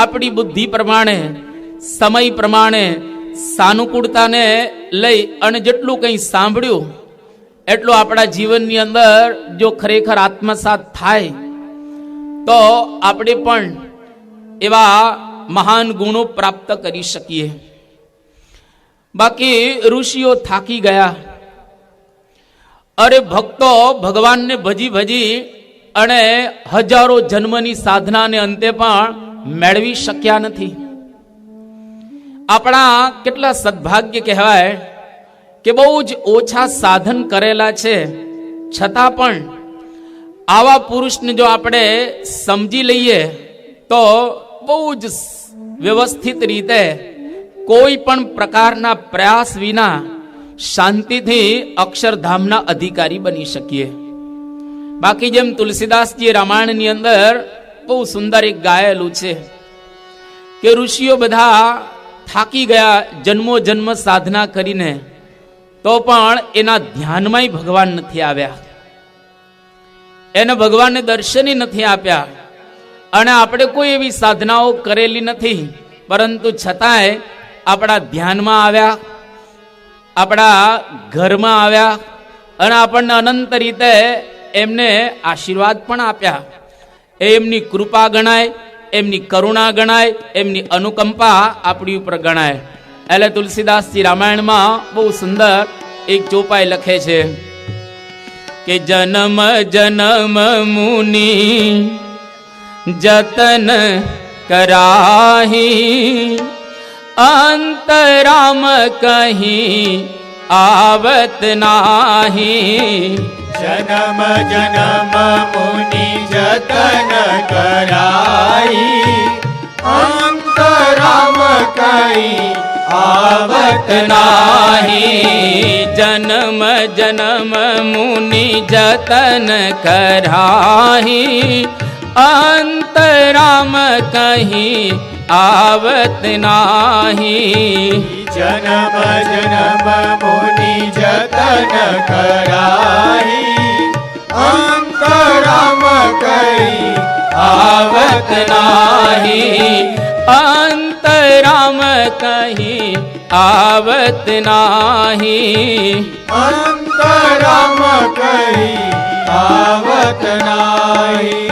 આપણી બુદ્ધિ પ્રમાણે, સમય પ્રમાણે, સાનુકૂળતાને લઈ અને જેટલું કંઈ સાંભળ્યું એટલું આપણા જીવનની અંદર જો ખરેખર આત્મસાત થાય તો આપણે પણ એવા મહાન ગુણો પ્રાપ્ત કરી શકીએ. બાકી ઋષિઓ થાકી ગયા. અરે ભક્તો ભગવાનને ભજી ભજી અને હજારો જન્મની સાધનાને અંતે પણ મેળવી શક્યા નથી. આપણા કેટલા સદભાગ્ય કહેવાય કે બહુ જ ઓછા સાધન કરેલા છે, છતાં પણ આવા પુરુષને જો આપણે સમજી લઈએ તો બહુ જ વ્યવસ્થિત રીતે કોઈ પણ પ્રકારના પ્રયાસ વિના શાંતિથી અક્ષરધામના અધિકારી બની શકીએ. બાકી જેમ તુલસીદાસજી રામાયણની અંદર બહુ સુંદર એક ગાયેલું છે કે ઋષિઓ બધા થાકી ગયા જન્મો જન્મ સાધના કરીને, તો પણ એના ધ્યાનમાંય ભગવાન નથી આવ્યા, એને ભગવાનને દર્શને નથી આપ્યા. અને આપણે કોઈ એવી સાધનાઓ કરેલી નથી, પરંતુ છતાંય આપણા ધ્યાનમાં આવ્યા, આપણા ઘરમાં આવ્યા અને આપણને અનંત રીતે એમને આશીર્વાદ પણ આપ્યા. એમની કૃપા ગણાય, એમની કરુણા ગણાય, એમની અનુકંપા આપણી ઉપર ગણાય. એટલે તુલસીદાસજી રામાયણમાં બહુ સુંદર એક ચોપાઈ લખે છે કે જન્મ જન્મ મુનિ જતન કરાહી, અંતરામ કહી આવત નાહી. જન્મ જન્મ મુનિ જતન કરાઈ, અંતરામ કઈ આવત નાહી. જન્મ જન્મ મુનિ જતન કરાહી, અંતરામ કહી આવત નાહી. જન્મ જન્મ મુનિ જતન કરાઈ, અંતરામ કઈ આવત નાહી. અંતરામ કહી આવત નાહી. અંતરામ કઈ આવત નાહી.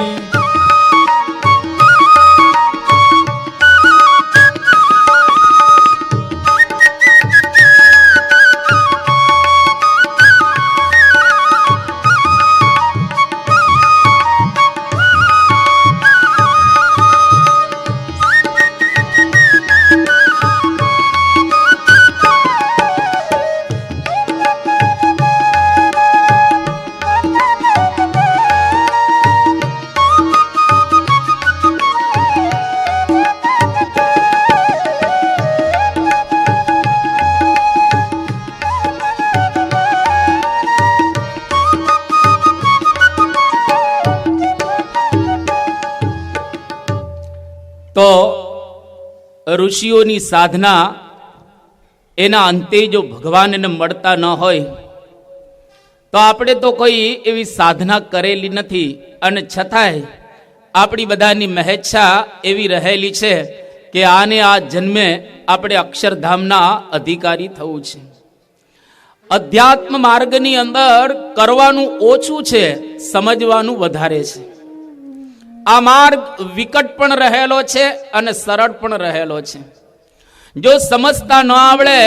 તો ઋષિઓની સાધના એના અંતે જો ભગવાનને મળતા ન હોય તો આપણે તો કોઈ એવી સાધના કરેલી નથી, અને છતાંય આપણી બધાની મહેચ્છા એવી રહેલી છે કે આને આ જન્મે આપણે અક્ષરધામના અધિકારી થવું છે. અધ્યાત્મ માર્ગની અંદર કરવાનું ઓછું છે, સમજવાનું વધારે છે. આ માર્ગ વિકટ પણ રહેલો છે અને સરળ પણ રહેલો છે. જો સમજતા ન આવડે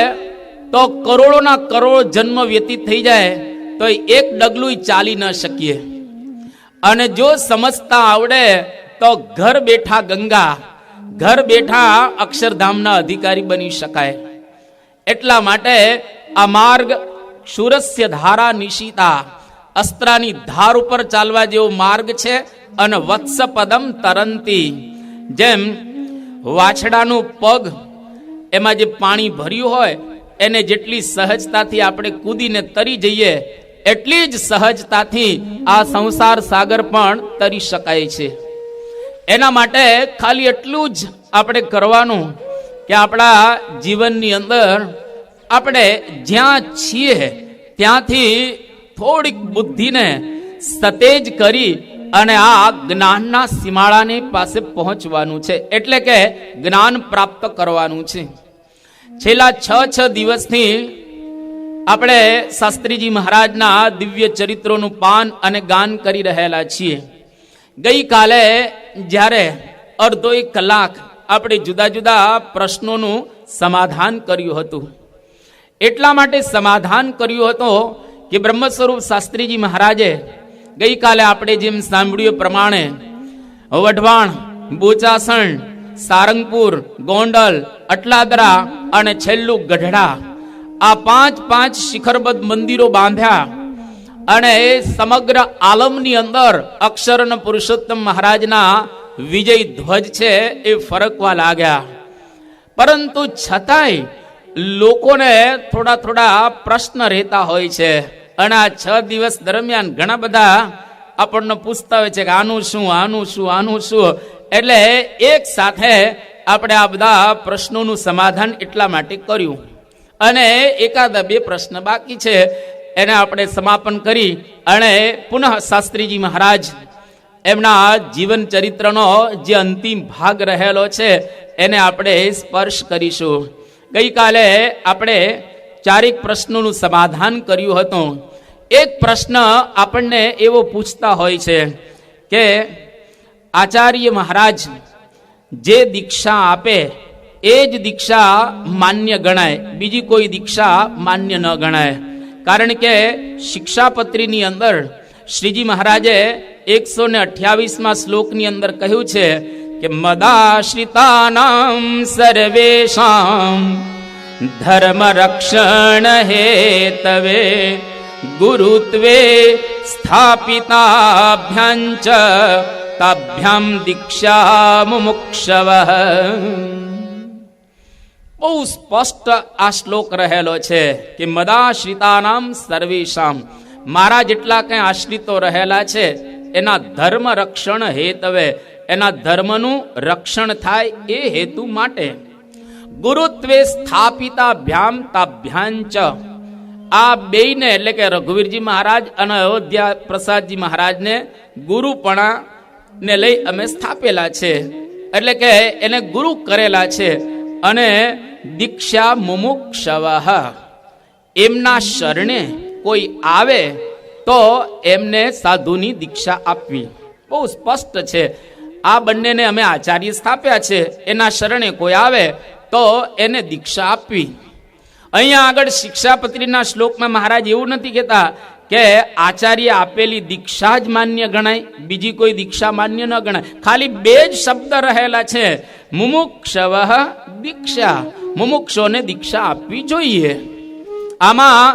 તો કરોડોના કરોડો જન્મ વ્યતીત થઈ જાય તો એક ડગલું ચાલી ન શકીએ, અને જો સમજતા આવડે તો ઘર બેઠા ગંગા, ઘર બેઠા અક્ષરધામના અધિકારી બની શકાય. એટલા માટે આ માર્ગ શૂરસ્ય ધારા નિશિતા, અસ્ત્રાની ધાર ઉપર ચાલવા જેવો માર્ગ છે. અને વત્સ પદમ તરંતી, જેમ વાછડાનું પગ એમાં જે પાણી ભર્યું હોય એને જેટલી સહજતાથી આપણે કૂદીને તરી જઈએ એટલી જ સહજતાથી આ સંસાર સાગર પણ તરી શકાય છે. એના માટે ખાલી એટલું જ આપણે કરવાનું કે આપણા જીવનની અંદર આપણે જ્યાં છીએ ત્યાંથી થોડીક બુદ્ધિને સતેજ કરી અને આ જ્ઞાનના સીમાડાની પાસે પહોંચવાનું છે, એટલે કે જ્ઞાન પ્રાપ્ત કરવાનું છે. છેલ્લા 6 દિવસથી આપણે શાસ્ત્રીજી મહારાજના દિવ્ય ચરિત્રોનું પાન અને ગાન કરી રહેલા છીએ. ગઈકાલે જ્યારે અડધો 1 કલાક આપણે જુદા જુદા પ્રશ્નોનું સમાધાન કર્યું હતું. એટલા માટે સમાધાન કર્યું હતું કે બ્રહ્મ સ્વરૂપ શાસ્ત્રીજી મહારાજે ગઈકાલે આપણે જેમ સાંભળ્યું પ્રમાણે વઢવાણ, બોચાસણ, સારંગપુર, ગોંડલ, અટલાદરા અને છેલ્લું ગઢડા, આ 5 શિખરબદ્ધ મંદિરો બાંધ્યા અને એ સમગ્ર આલમની અંદર અક્ષર અને પુરુષોત્તમ મહારાજના વિજય ધ્વજ છે એ ફરકવા લાગ્યા. પરંતુ છતાંય લોકોને થોડા પ્રશ્ન રહેતા હોય છે અને આ 6 દિવસ દરમિયાન ઘણા બધા આપણને પૂછતા હોય છે કે આનું શું. એટલે એક સાથે આપણે આ બધા પ્રશ્નોનું સમાધાન એટલા માટે કર્યું અને 1-2 પ્રશ્ન બાકી છે એને આપણે સમાપન કરી અને પુનઃ શાસ્ત્રીજી મહારાજ એમના જીવન ચરિત્રનો જે અંતિમ ભાગ રહેલો છે એને આપણે સ્પર્શ કરીશું. ગઈકાલે આપણે 4 પ્રશ્નોનું સમાધાન કર્યું હતું. એક પ્રશ્ન આપણને એવો પૂછતા હોય છે કે આચાર્ય મહારાજ જે દીક્ષા આપે એ જ દીક્ષા માન્ય ગણાય, બીજી કોઈ દીક્ષા માન્ય ન ગણાય. કારણ કે શિક્ષાપત્રીની અંદર શ્રીજી મહારાજે 128માં શ્લોકની અંદર કહ્યું છે કે મદાશ્રિતાનામ સર્વેષામ ધર્મ રક્ષણ હેતવે ગુરુત્વે સ્થાપિતાભ્યાંચ તાભ્યામ દીક્ષા મુમુક્ષવઃ. બહુ સ્પષ્ટ આ શ્લોક રહેલો છે કે મદાશ્રિતાનામ સર્વેષામ, મારા જેટલા કંઈ આશ્રિતો રહેલા છે એના ધર્મ રક્ષણ હેતવે, એના ધર્મનું રક્ષણ થાય એ હેતુ માટે ગુરુત્વે સ્થાપિતાભ્યામ તાભ્યાંચ, આ બેયને એટલે કે રઘુવીરજી મહારાજ અને અયોધ્યા પ્રસાદજી મહારાજને ગુરુપણા ને લઈ અમે સ્થાપેલા છે, એટલે કે એને ગુરુ કરેલા છે. અને દીક્ષા મુમુક્ષવઃ, એમના શરણે કોઈ આવે તો એમને સાધુની દીક્ષા આપવી. બહુ સ્પષ્ટ છે. આ બંનેને અમે આચાર્ય સ્થાપ્યા છે, એના શરણે કોઈ આવે તો એને દીક્ષા આપવી. અહીંયા આગળ શિક્ષાપત્રીના શ્લોકમાં મહારાજ એવું નથી કહેતા કે આચાર્ય આપેલી દીક્ષા જ માન્ય ગણાય, બીજી કોઈ દીક્ષા માન્ય ન ગણાય. ખાલી 2 જ શબ્દ રહેલા છે, મુમુક્ષવઃ દીક્ષા, મુમુક્ષોને દીક્ષા આપવી જોઈએ. આમાં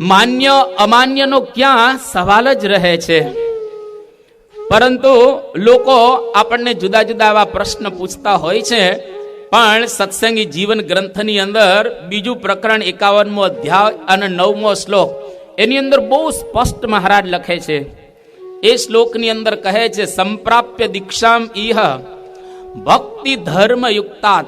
માન્ય અમાન્યનો ક્યાં સવાલ જ રહે છે. પરંતુ લોકો આપણને જુદા જુદા એવા પ્રશ્ન પૂછતા હોય છે. પણ સત્સંગી જીવન ગ્રંથની અંદર બીજું પ્રકરણ 51મો અધ્યાય અને 9મો શ્લોક, એની અંદર બહુ સ્પષ્ટ મહારાજ લખે છે. એ શ્લોકની અંદર કહે છે સંપ્રાપ્ય દીક્ષામ ઇહ ભક્તિ ધર્મ યુક્તાત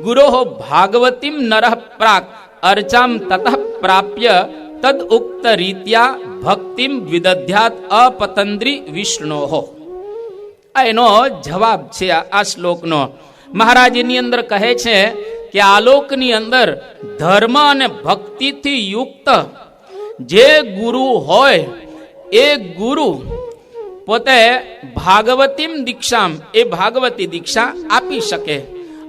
ગુરોઃ ભાગવતીમ નરઃ પ્રાક અર્ચામ તતઃ પ્રાપ્ય તદ ઉક્ત રીત્યા ભક્તિમ વિદધ્યાત અપતંદ્રી વિષ્ણોઃ. આ એનો જવાબ છે આ શ્લોકનો. મહારાજ એની અંદર કહે છે કે આલોકની અંદર ધર્મ અને ભક્તિથી યુક્ત જે ગુરુ હોય એ ગુરુ પોતે ભાગવતીમ દીક્ષામ, એ ભાગવતી દીક્ષા આપી શકે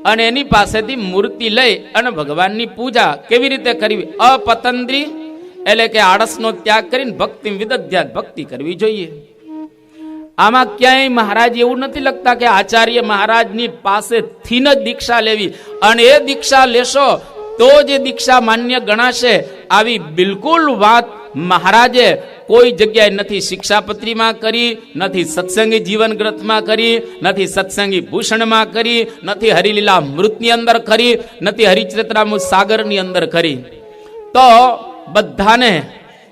અને એની પાસેથી મૂર્તિ લઈ અને ભગવાનની પૂજા કેવી રીતે કરવી? અપતંદ્રી એટલે કે આળસનો ત્યાગ કરીને ભક્તિ વિદધ્યાત, ભક્તિ કરવી જોઈએ. આમાં ક્યાંય મહારાજ એવું નથી લખતા કે આચાર્ય મહારાજની પાસેથી જ દીક્ષા લેવી અને એ દીક્ષા લેશો તો જે દીક્ષા માન્ય ગણાશે. આવી બિલકુલ વાત મહારાજે કોઈ જગ્યાએ નથી શિક્ષાપત્રીમાં કરી, નથી સત્સંગી જીવન ગ્રંથમાં કરી, નથી સત્સંગી ભૂષણમાં કરી, નથી હરિલીલા અમૃતની અંદર કરી, નથી હરિચરિત્રામૃત સાગરની અંદર કરી. તો બધાને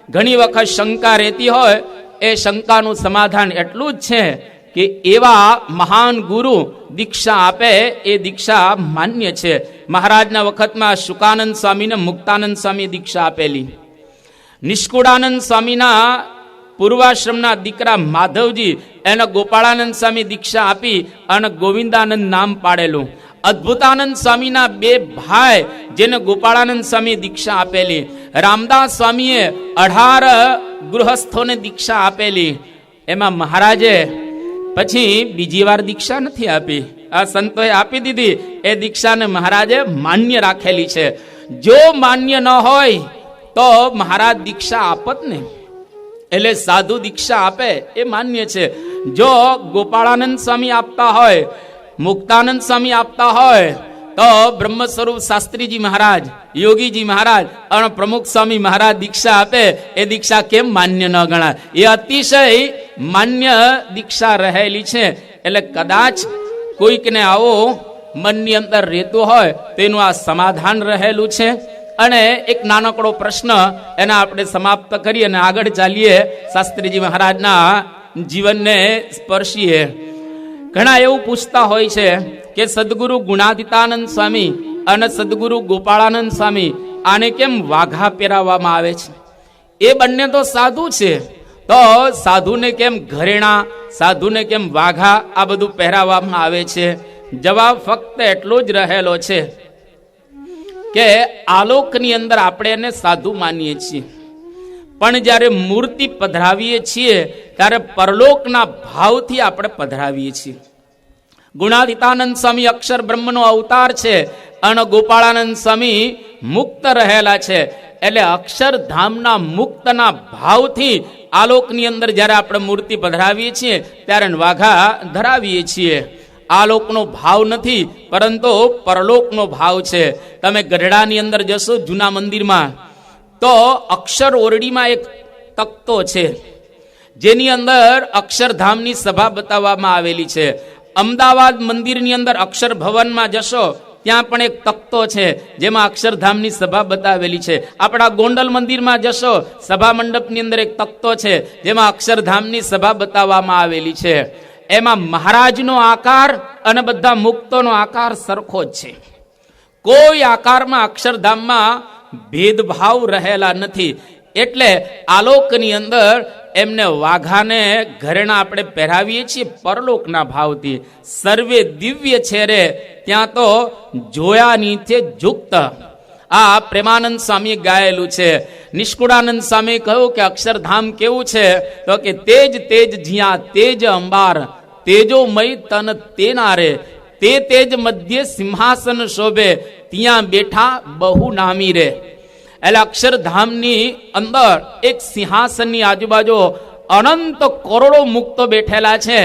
ઘણી વખત શંકા રહેતી હોય, એ શંકાનું સમાધાન એટલું જ છે કે એવા મહાન ગુરુ દીક્ષા આપે એ દીક્ષા માન્ય છે. મહારાજના વખતમાં શુકાનંદ સ્વામીને મુક્તાનંદ સ્વામી દીક્ષા આપેલી, નિષ્કુળાનંદ સ્વામીના પૂર્વાશ્રમના દીકરા માધવજી એને ગોપાળાનંદ સ્વામી દીક્ષા આપી અને ગોવિંદાનંદ નામ પાડેલું. અદ્ભુતાનંદ સ્વામીના બે ભાઈ જેને ગોપાળાનંદ સ્વામી દીક્ષા આપેલી. રામદાસ સ્વામીએ 18 ગૃહસ્થોને દીક્ષા આપેલી. એમાં મહારાજે પછી બીજી વાર દીક્ષા નથી આપી. આ સંતોએ આપી દીધી એ દીક્ષાને મહારાજે માન્ય રાખેલી છે. જો માન્ય ન હોય તો મહારાજ દીક્ષા આપત ને, એટલે સાધુ દીક્ષા આપે એ માન્ય છે. જો ગોપાળાનંદ સ્વામી આપતા હોય, મુક્તાનંદ સ્વામી આપતા હોય, તો બ્રહ્મ સ્વરૂપ શાસ્ત્રીજી મહારાજ, યોગીજી મહારાજ અને પ્રમુખ સ્વામી મહારાજ દીક્ષા આપે એ દીક્ષા કેમ માન્ય ન ગણાય? એ અતિશય માન્ય દીક્ષા રહેલી છે. એટલે કદાચ કોઈકને આવો મનની અંદર રહેતું હોય તેનું આ સમાધાન રહેલું છે. અને એક નાનકડો પ્રશ્ન એના આપણે સમાપ્ત કરીએ અને આગળ ચાલીએ, શાસ્ત્રીજી મહારાજના જીવનને સ્પર્શીએ. ઘણા એવું પૂછતા હોય છે કે સદગુરુ ગુણાતીતાનંદ સ્વામી અને સદગુરુ ગોપાળાનંદ સ્વામી આને કેમ વાઘા પહેરાવવામાં આવે છે? એ બંને તો સાધુ છે, તો સાધુને કેમ ઘરેણા, સાધુને કેમ વાઘા આ બધું પહેરાવવામાં આવે છે? જવાબ ફક્ત એટલો જ રહેલો છે કે આલોકની અંદર આપણે એને સાધુ માનીએ છીએ, પણ જ્યારે મૂર્તિ પધરાવીએ છીએ ત્યારે પરલોકના ભાવથી આપણે પધરાવીએ છીએ. ગુણાતીતાનંદ સ્વામી અક્ષર બ્રહ્મનો અવતાર છે અને ગોપાળાનંદ સ્વામી મુક્ત રહેલા છે. એટલે અક્ષરધામના મુક્તના ભાવથી આલોકની અંદર જ્યારે આપણે મૂર્તિ પધરાવીએ છીએ ત્યારે વાઘા ધરાવીએ છીએ. આલોકનો ભાવ નથી, પરંતુ પરલોકનો ભાવ છે. તમે ગઢડાની અંદર જશો જૂના મંદિરમાં, તો અક્ષર ઓરડીમાં એક તખ્તો છે જેની અંદર અક્ષરધામની સભા બતાવવામાં આવેલી છે. અમદાવાદ મંદિરની અંદર અક્ષર ભવનમાં જશો ત્યાં પણ એક તખ્તો છે જેમાં અક્ષરધામની સભા બતાવેલી છે. આપણા ગોંડલ મંદિરમાં જશો સભા મંડપની અંદર એક તખ્તો છે જેમાં અક્ષરધામની સભા બતાવવામાં આવેલી છે. એમાં મહારાજનો આકાર અને બધા મુક્તોનો આકાર સરખો જ છે. કોઈ આકારમાં અક્ષરધામમાં ભેદભાવ રહેલા નથી. એટલે આલોકની અંદર એમને વાઘાને ઘરેણા આપણે પહેરાવીએ છીએ પરલોકના ભાવથી. સર્વે દિવ્ય છે રે ત્યાં તો જોયાની છે જુક્ત. આ પ્રેમાનંદ સ્વામીએ ગાયેલું છે. નિષ્કુળાનંદ સ્વામી કહ્યું કે અક્ષરધામ કેવું છે? તો કે તેજ તેજ જ્યાં તેજ અંબાર, તેજોમય તન તેના રે, તે તેજ મધ્ય સિંહાસન શોભે, ત્યાં બેઠા બહુ નામી રે. એટલે અક્ષરધામની અંદર એક સિંહાસનની આજુબાજુ અનંત કરોડો મુક્તો બેઠેલા છે.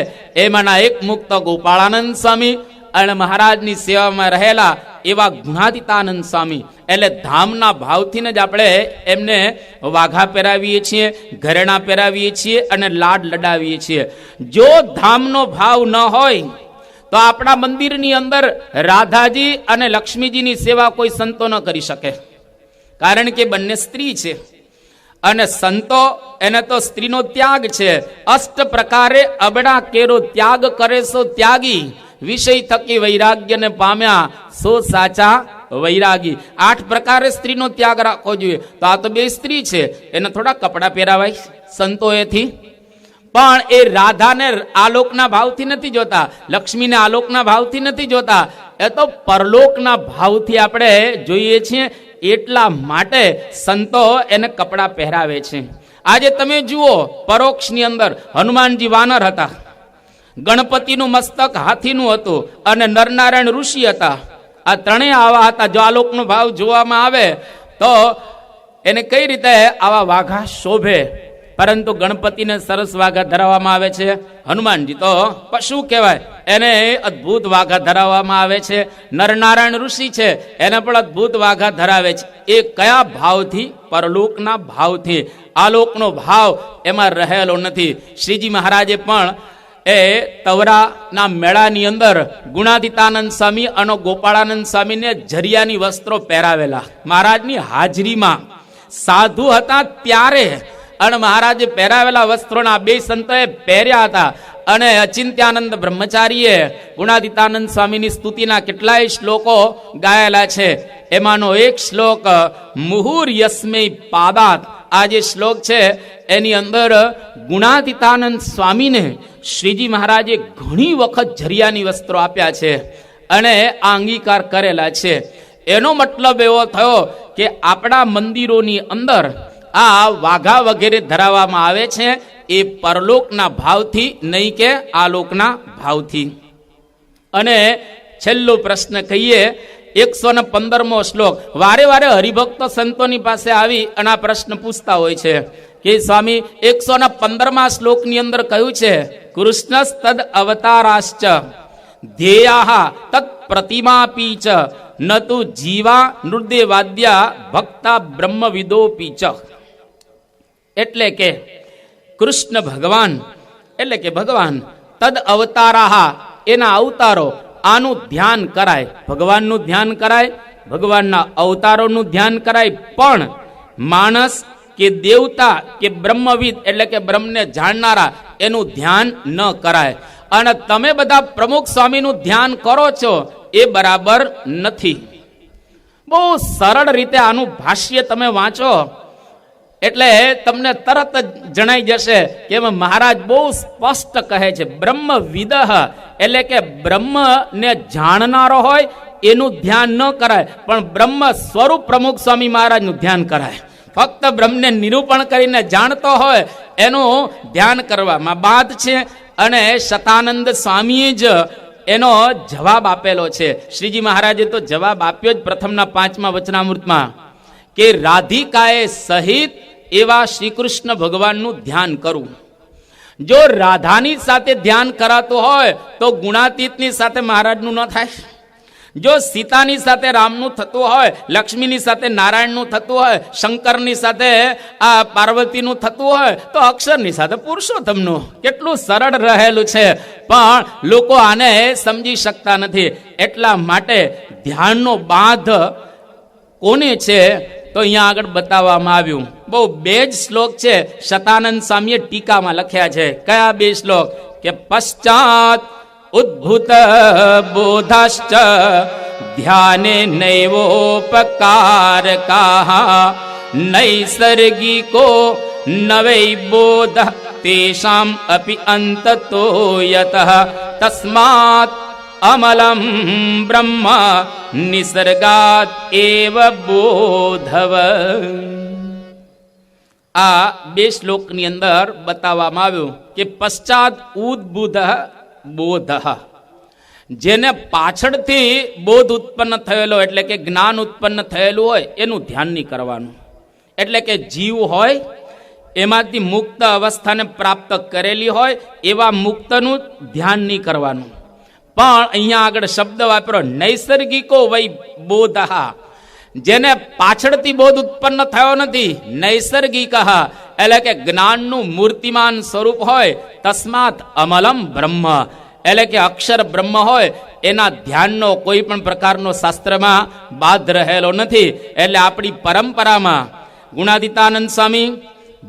એમાંના એક મુક્ત ગોપાળાનંદ સ્વામી અને મહારાજની સેવામાં રહેલા એવા ગુણાતીતાનંદ સ્વામી. એટલે ધામના ભાવથી જ આપણે એમને વાઘા પહેરાવીએ છીએ, ઘરેણા પહેરાવીએ છીએ અને લાડ લડાવીએ છીએ. જો ધામનો ભાવ ન હોય તો આપણા મંદિરની અંદર રાધાજી અને લક્ષ્મીજીની સેવા કોઈ સંતો ન કરી શકે, કારણ કે બંને સ્ત્રી છે અને સંતો એને તો સ્ત્રીનો ત્યાગ છે. અષ્ટ પ્રકારે અબડા કેરો ત્યાગ કરે સો ત્યાગી, વિષય થકી વૈરાગ્યને પામ્યા સો સાચા વૈરાગી. 8 પ્રકારે સ્ત્રીનો ત્યાગ રાખવો જોઈએ. તો આ તો બે સ્ત્રી છે, એને થોડા કપડા પહેરાવાય સંતોએથી? પણ એ રાધાને આલોકના ભાવથી નથી જોતા, લક્ષ્મીને આલોકના ભાવથી નથી જોતા, એ તો પરલોકના ભાવથી આપણે જોઈએ છીએ. એટલા માટે સંતો એને કપડાં પહેરાવે છે. આજે તમે જુઓ પરોક્ષની અંદર હનુમાનજી વાનર હતા, ગણપતિનું મસ્તક હાથીનું હતું અને નરનારાયણ ઋષિ હતા. આ ત્રણેય આવા હતા. જો આલોકનો ભાવ જોવામાં આવે તો એને કઈ રીતે આવા વાઘા શોભે? પરંતુ ગણપતિને સરસ વાઘા ધરાવવામાં આવે છે. હનુમાનજી તો પશુ કહેવાય, એને અદ્ભુત વાઘા ધરાવવામાં આવે છે. નરનારાયણ ઋષિ છે, એને પણ અદ્ભુત વાઘા ધરાવે છે. એ કયા ભાવથી? પરલોકના ભાવથી. આલોકનો ભાવ એમાં રહેલો નથી. શ્રીજી મહારાજે પણ એ તવરાના મેળાની અંદર ગુણાતીતાનંદ સ્વામી અને ગોપાળાનંદ સ્વામીને જરિયાની વસ્ત્રો પહેરાવેલા. મહારાજની હાજરીમાં સાધુ હતા ત્યારે અને મહારાજે પહેરાવેલા વસ્ત્રોના બે સંતોએ પહેર્યા હતા. અને અચિંત્યાનંદ બ્રહ્મચારીએ ગુણાતીતાનંદ સ્વામીની સ્તુતિના કેટલાય શ્લોકો ગાયેલા છે. એમાંનો એક શ્લોક મુહુર યસ્મૈ પાદાત આ જે શ્લોક છે એની અંદર ગુણાતીતાનંદ સ્વામીને શ્રીજી મહારાજે ઘણી વખત ઝરિયાની વસ્ત્રો આપ્યા છે અને આ અંગીકાર કરેલા છે. એનો મતલબ એવો થયો કે આપણા મંદિરોની અંદર આ વાઘા વગેરે ધરાવવામાં આવે છે એ પરલોકના ભાવથી, નહીં કે આલોકના ભાવથી. અને છેલ્લો પ્રશ્ન કહીએ, 115મો શ્લોક. વારે વારે હરિભક્તો સંતોની પાસે આવી અને આ પ્રશ્ન પૂછતા હોય છે કે સ્વામી 115મા શ્લોકની અંદર કહ્યું છે, કૃષ્ણસ્તદ અવતારાશ્ચ ધ્યેયા તત્ પ્રતિમાપી ચ ન તુ જીવા નૃદેવાદ્યા ભક્તા બ્રહ્મવિદોપી ચ. એટલે કે કૃષ્ણ ભગવાન, એટલે કે ભગવાન, તદ અવતારાહા, એના અવતારો, આનું ધ્યાન કરાય, ભગવાનનું ધ્યાન કરાય, ભગવાનના અવતારોનું ધ્યાન કરાય, પણ માણસ કે દેવતા કે બ્રહ્મવિદ એટલે કે બ્રહ્મને જાણનારા એનું ધ્યાન ન કરાય. અને તમે બધા પ્રમુખ સ્વામીનું ધ્યાન કરો છો એ બરાબર નથી. બહુ સરળ રીતે આનું ભાષ્ય તમે વાંચો એટલે તમને તરત જ જણાઈ જશે કે મહારાજ બહુ સ્પષ્ટ કહે છે, બ્રહ્મવિદ એટલે કે બ્રહ્મને જાણનારો હોય એનું ધ્યાન ન કરાય, પણ બ્રહ્મ સ્વરૂપ પ્રમુખ સ્વામી મહારાજનું ધ્યાન કરાય. ફક્ત બ્રહ્મને નિરૂપણ કરીને જાણતો હોય એનું ધ્યાન કરવામાં બાદ છે. અને શતાનંદ સ્વામીએ જ એનો જવાબ આપેલો છે. શ્રીજી મહારાજે તો જવાબ આપ્યો જ પ્રથમના 5મા વચનામૃતમાં કે રાધિકાએ સહિત એવા શ્રી કૃષ્ણ ભગવાનનું ધ્યાન કરવું. જો રાધાની સાથે ધ્યાન કરાતું હોય તો ગુણાતીતની સાથે મહારાજનું ન થાય. જો સીતાની સાથે રામનું થતું હોય, લક્ષ્મીની સાથે નારાયણનું થતું હોય, શંકરની સાથે આ પાર્વતીનું થતું હોય, તો અક્ષરની સાથે પુરુષોત્તમનું. કેટલું સરળ રહેલું છે, પણ લોકો આને સમજી શકતા નથી. એટલા માટે ધ્યાનનો બાંધ કોને છે તો અહીંયા આગળ બતાવવામાં આવ્યું. બહુ 2 જ શ્લોક છે, શતાનંદ સ્વામીએ ટીકામાં લખ્યા છે. કયા 2 શ્લોક? કે પશ્ચાત ઉદ્ભુત બોધાશ્ચ ધ્યાને નૈવોપકારકાઃ નૈસર્ગિકો નવૈ બોધ તેષામ અપિ અંતતો યતઃ તસ્માત અમલમ બ્રહ્મ નિસર્ગાત એવ બોધવ. આ 2 શ્લોકની અંદર બતાવવામાં આવ્યું કે પશ્ચાત ઉદ્ભુત બોધ, જેને પાછળથી બોધ ઉત્પન્ન થયેલો એટલે કે જ્ઞાન ઉત્પન્ન થયેલું હોય એનું ધ્યાન નહીં કરવાનું. એટલે કે જીવ હોય એમાંથી મુક્ત અવસ્થાને પ્રાપ્ત કરેલી હોય એવા મુક્તનું ધ્યાન નહીં કરવાનું. પણ અહીંયા આગળ શબ્દ વાપરો નૈસર્ગિકો વૈ બોધ, જેને પાછળથી બોધ ઉત્પન્ન થયો નથી, નૈસર્ગિક એટલે કે જ્ઞાનનું મૂર્તિમાન સ્વરૂપ હોય, તસ્માત અમલમ બ્રહ્મ એટલે કે અક્ષર બ્રહ્મ હોય એના ધ્યાનનો કોઈ પણ પ્રકારનો શાસ્ત્રમાં બાદ રહેલો નથી. એટલે આપણી પરંપરામાં ગુણાતીતાનંદ સ્વામી,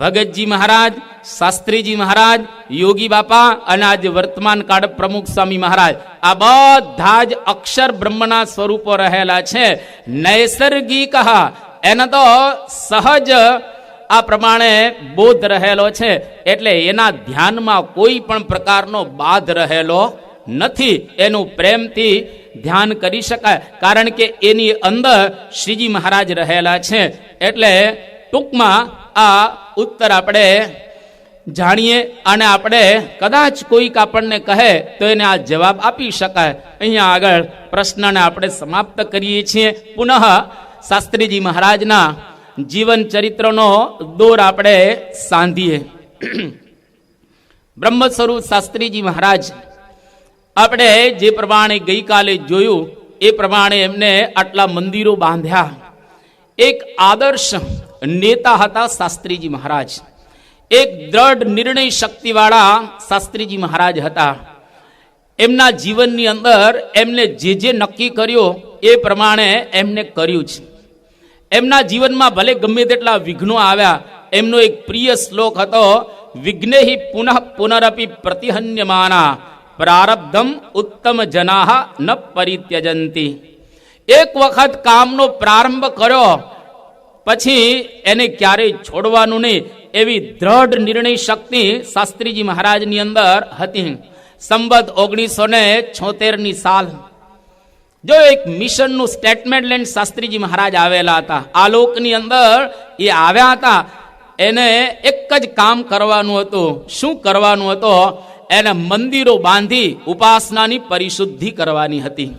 ભગતજી મહારાજ, શાસ્ત્રીજી મહારાજ, યોગી બાપા અને આજે વર્તમાન કાળ પ્રમુખ સ્વામી મહારાજ, આ બધા જ અક્ષર બ્રહ્મના સ્વરૂપો રહેલા છે. નૈસર્ગિક એના તો સહજ આ પ્રમાણે બોધ રહેલો છે, એટલે એના ધ્યાનમાં કોઈ પણ પ્રકારનો બાધ રહેલો નથી. એનું પ્રેમથી ધ્યાન કરી શકાય, કારણ કે એની અંદર શ્રીજી મહારાજ રહેલા છે. એટલે ટૂંકમાં આ ઉત્તર આપણે જાણીએ અને આપણે કદાચ કોઈક આપણને કહે તો એને આ જવાબ આપી શકાય. અહીંયા આગળ પ્રશ્નને આપણે સમાપ્ત કરીએ છીએ. પુનઃ શાસ્ત્રીજી મહારાજના જીવન ચરિત્રનો દોર આપણે સાંધીએ. બ્રહ્મ સ્વરૂપ શાસ્ત્રીજી મહારાજ, આપણે જે પ્રમાણે ગઈકાલે જોયું એ પ્રમાણે એમને આટલા મંદિરો બાંધ્યા. એક આદર્શ નેતા હતા શાસ્ત્રીજી મહારાજ. એક દ્રઢ નિર્ણય શક્તિવાળા શાસ્ત્રીજી મહારાજ હતા. એમના જીવનની અંદર એમને જે નક્કી કર્યું એ પ્રમાણે એમને કર્યું છે. એમના જીવનમાં ભલે ગમે તેટલા વિઘ્નો આવ્યા, એમનો એક પ્રિય શ્લોક હતો, વિઘ્નેહિ પુનઃ પુનરપી પ્રતિહન્યમાના પ્રારબ્ધમ ઉત્તમ જનાહ ન પરિત્યજંતી. એક વખત કામનો પ્રારંભ કર્યો પછી એને ક્યારેય છોડવાનું નહીં એવી દ્રઢ નિર્ણય શક્તિ શાસ્ત્રીજી મહારાજની અંદર હતી. સંવત 1976ની સાલ જો એક મિશનનું સ્ટેટમેન્ટ લઈને શાસ્ત્રીજી મહારાજ આવેલા હતા. આલોકની અંદર એ આવ્યા હતા. એને એક જ કામ કરવાનું હતું. શું કરવાનું હતું? એને મંદિરો બાંધી ઉપાસનાની પરિશુદ્ધિ કરવાની હતી.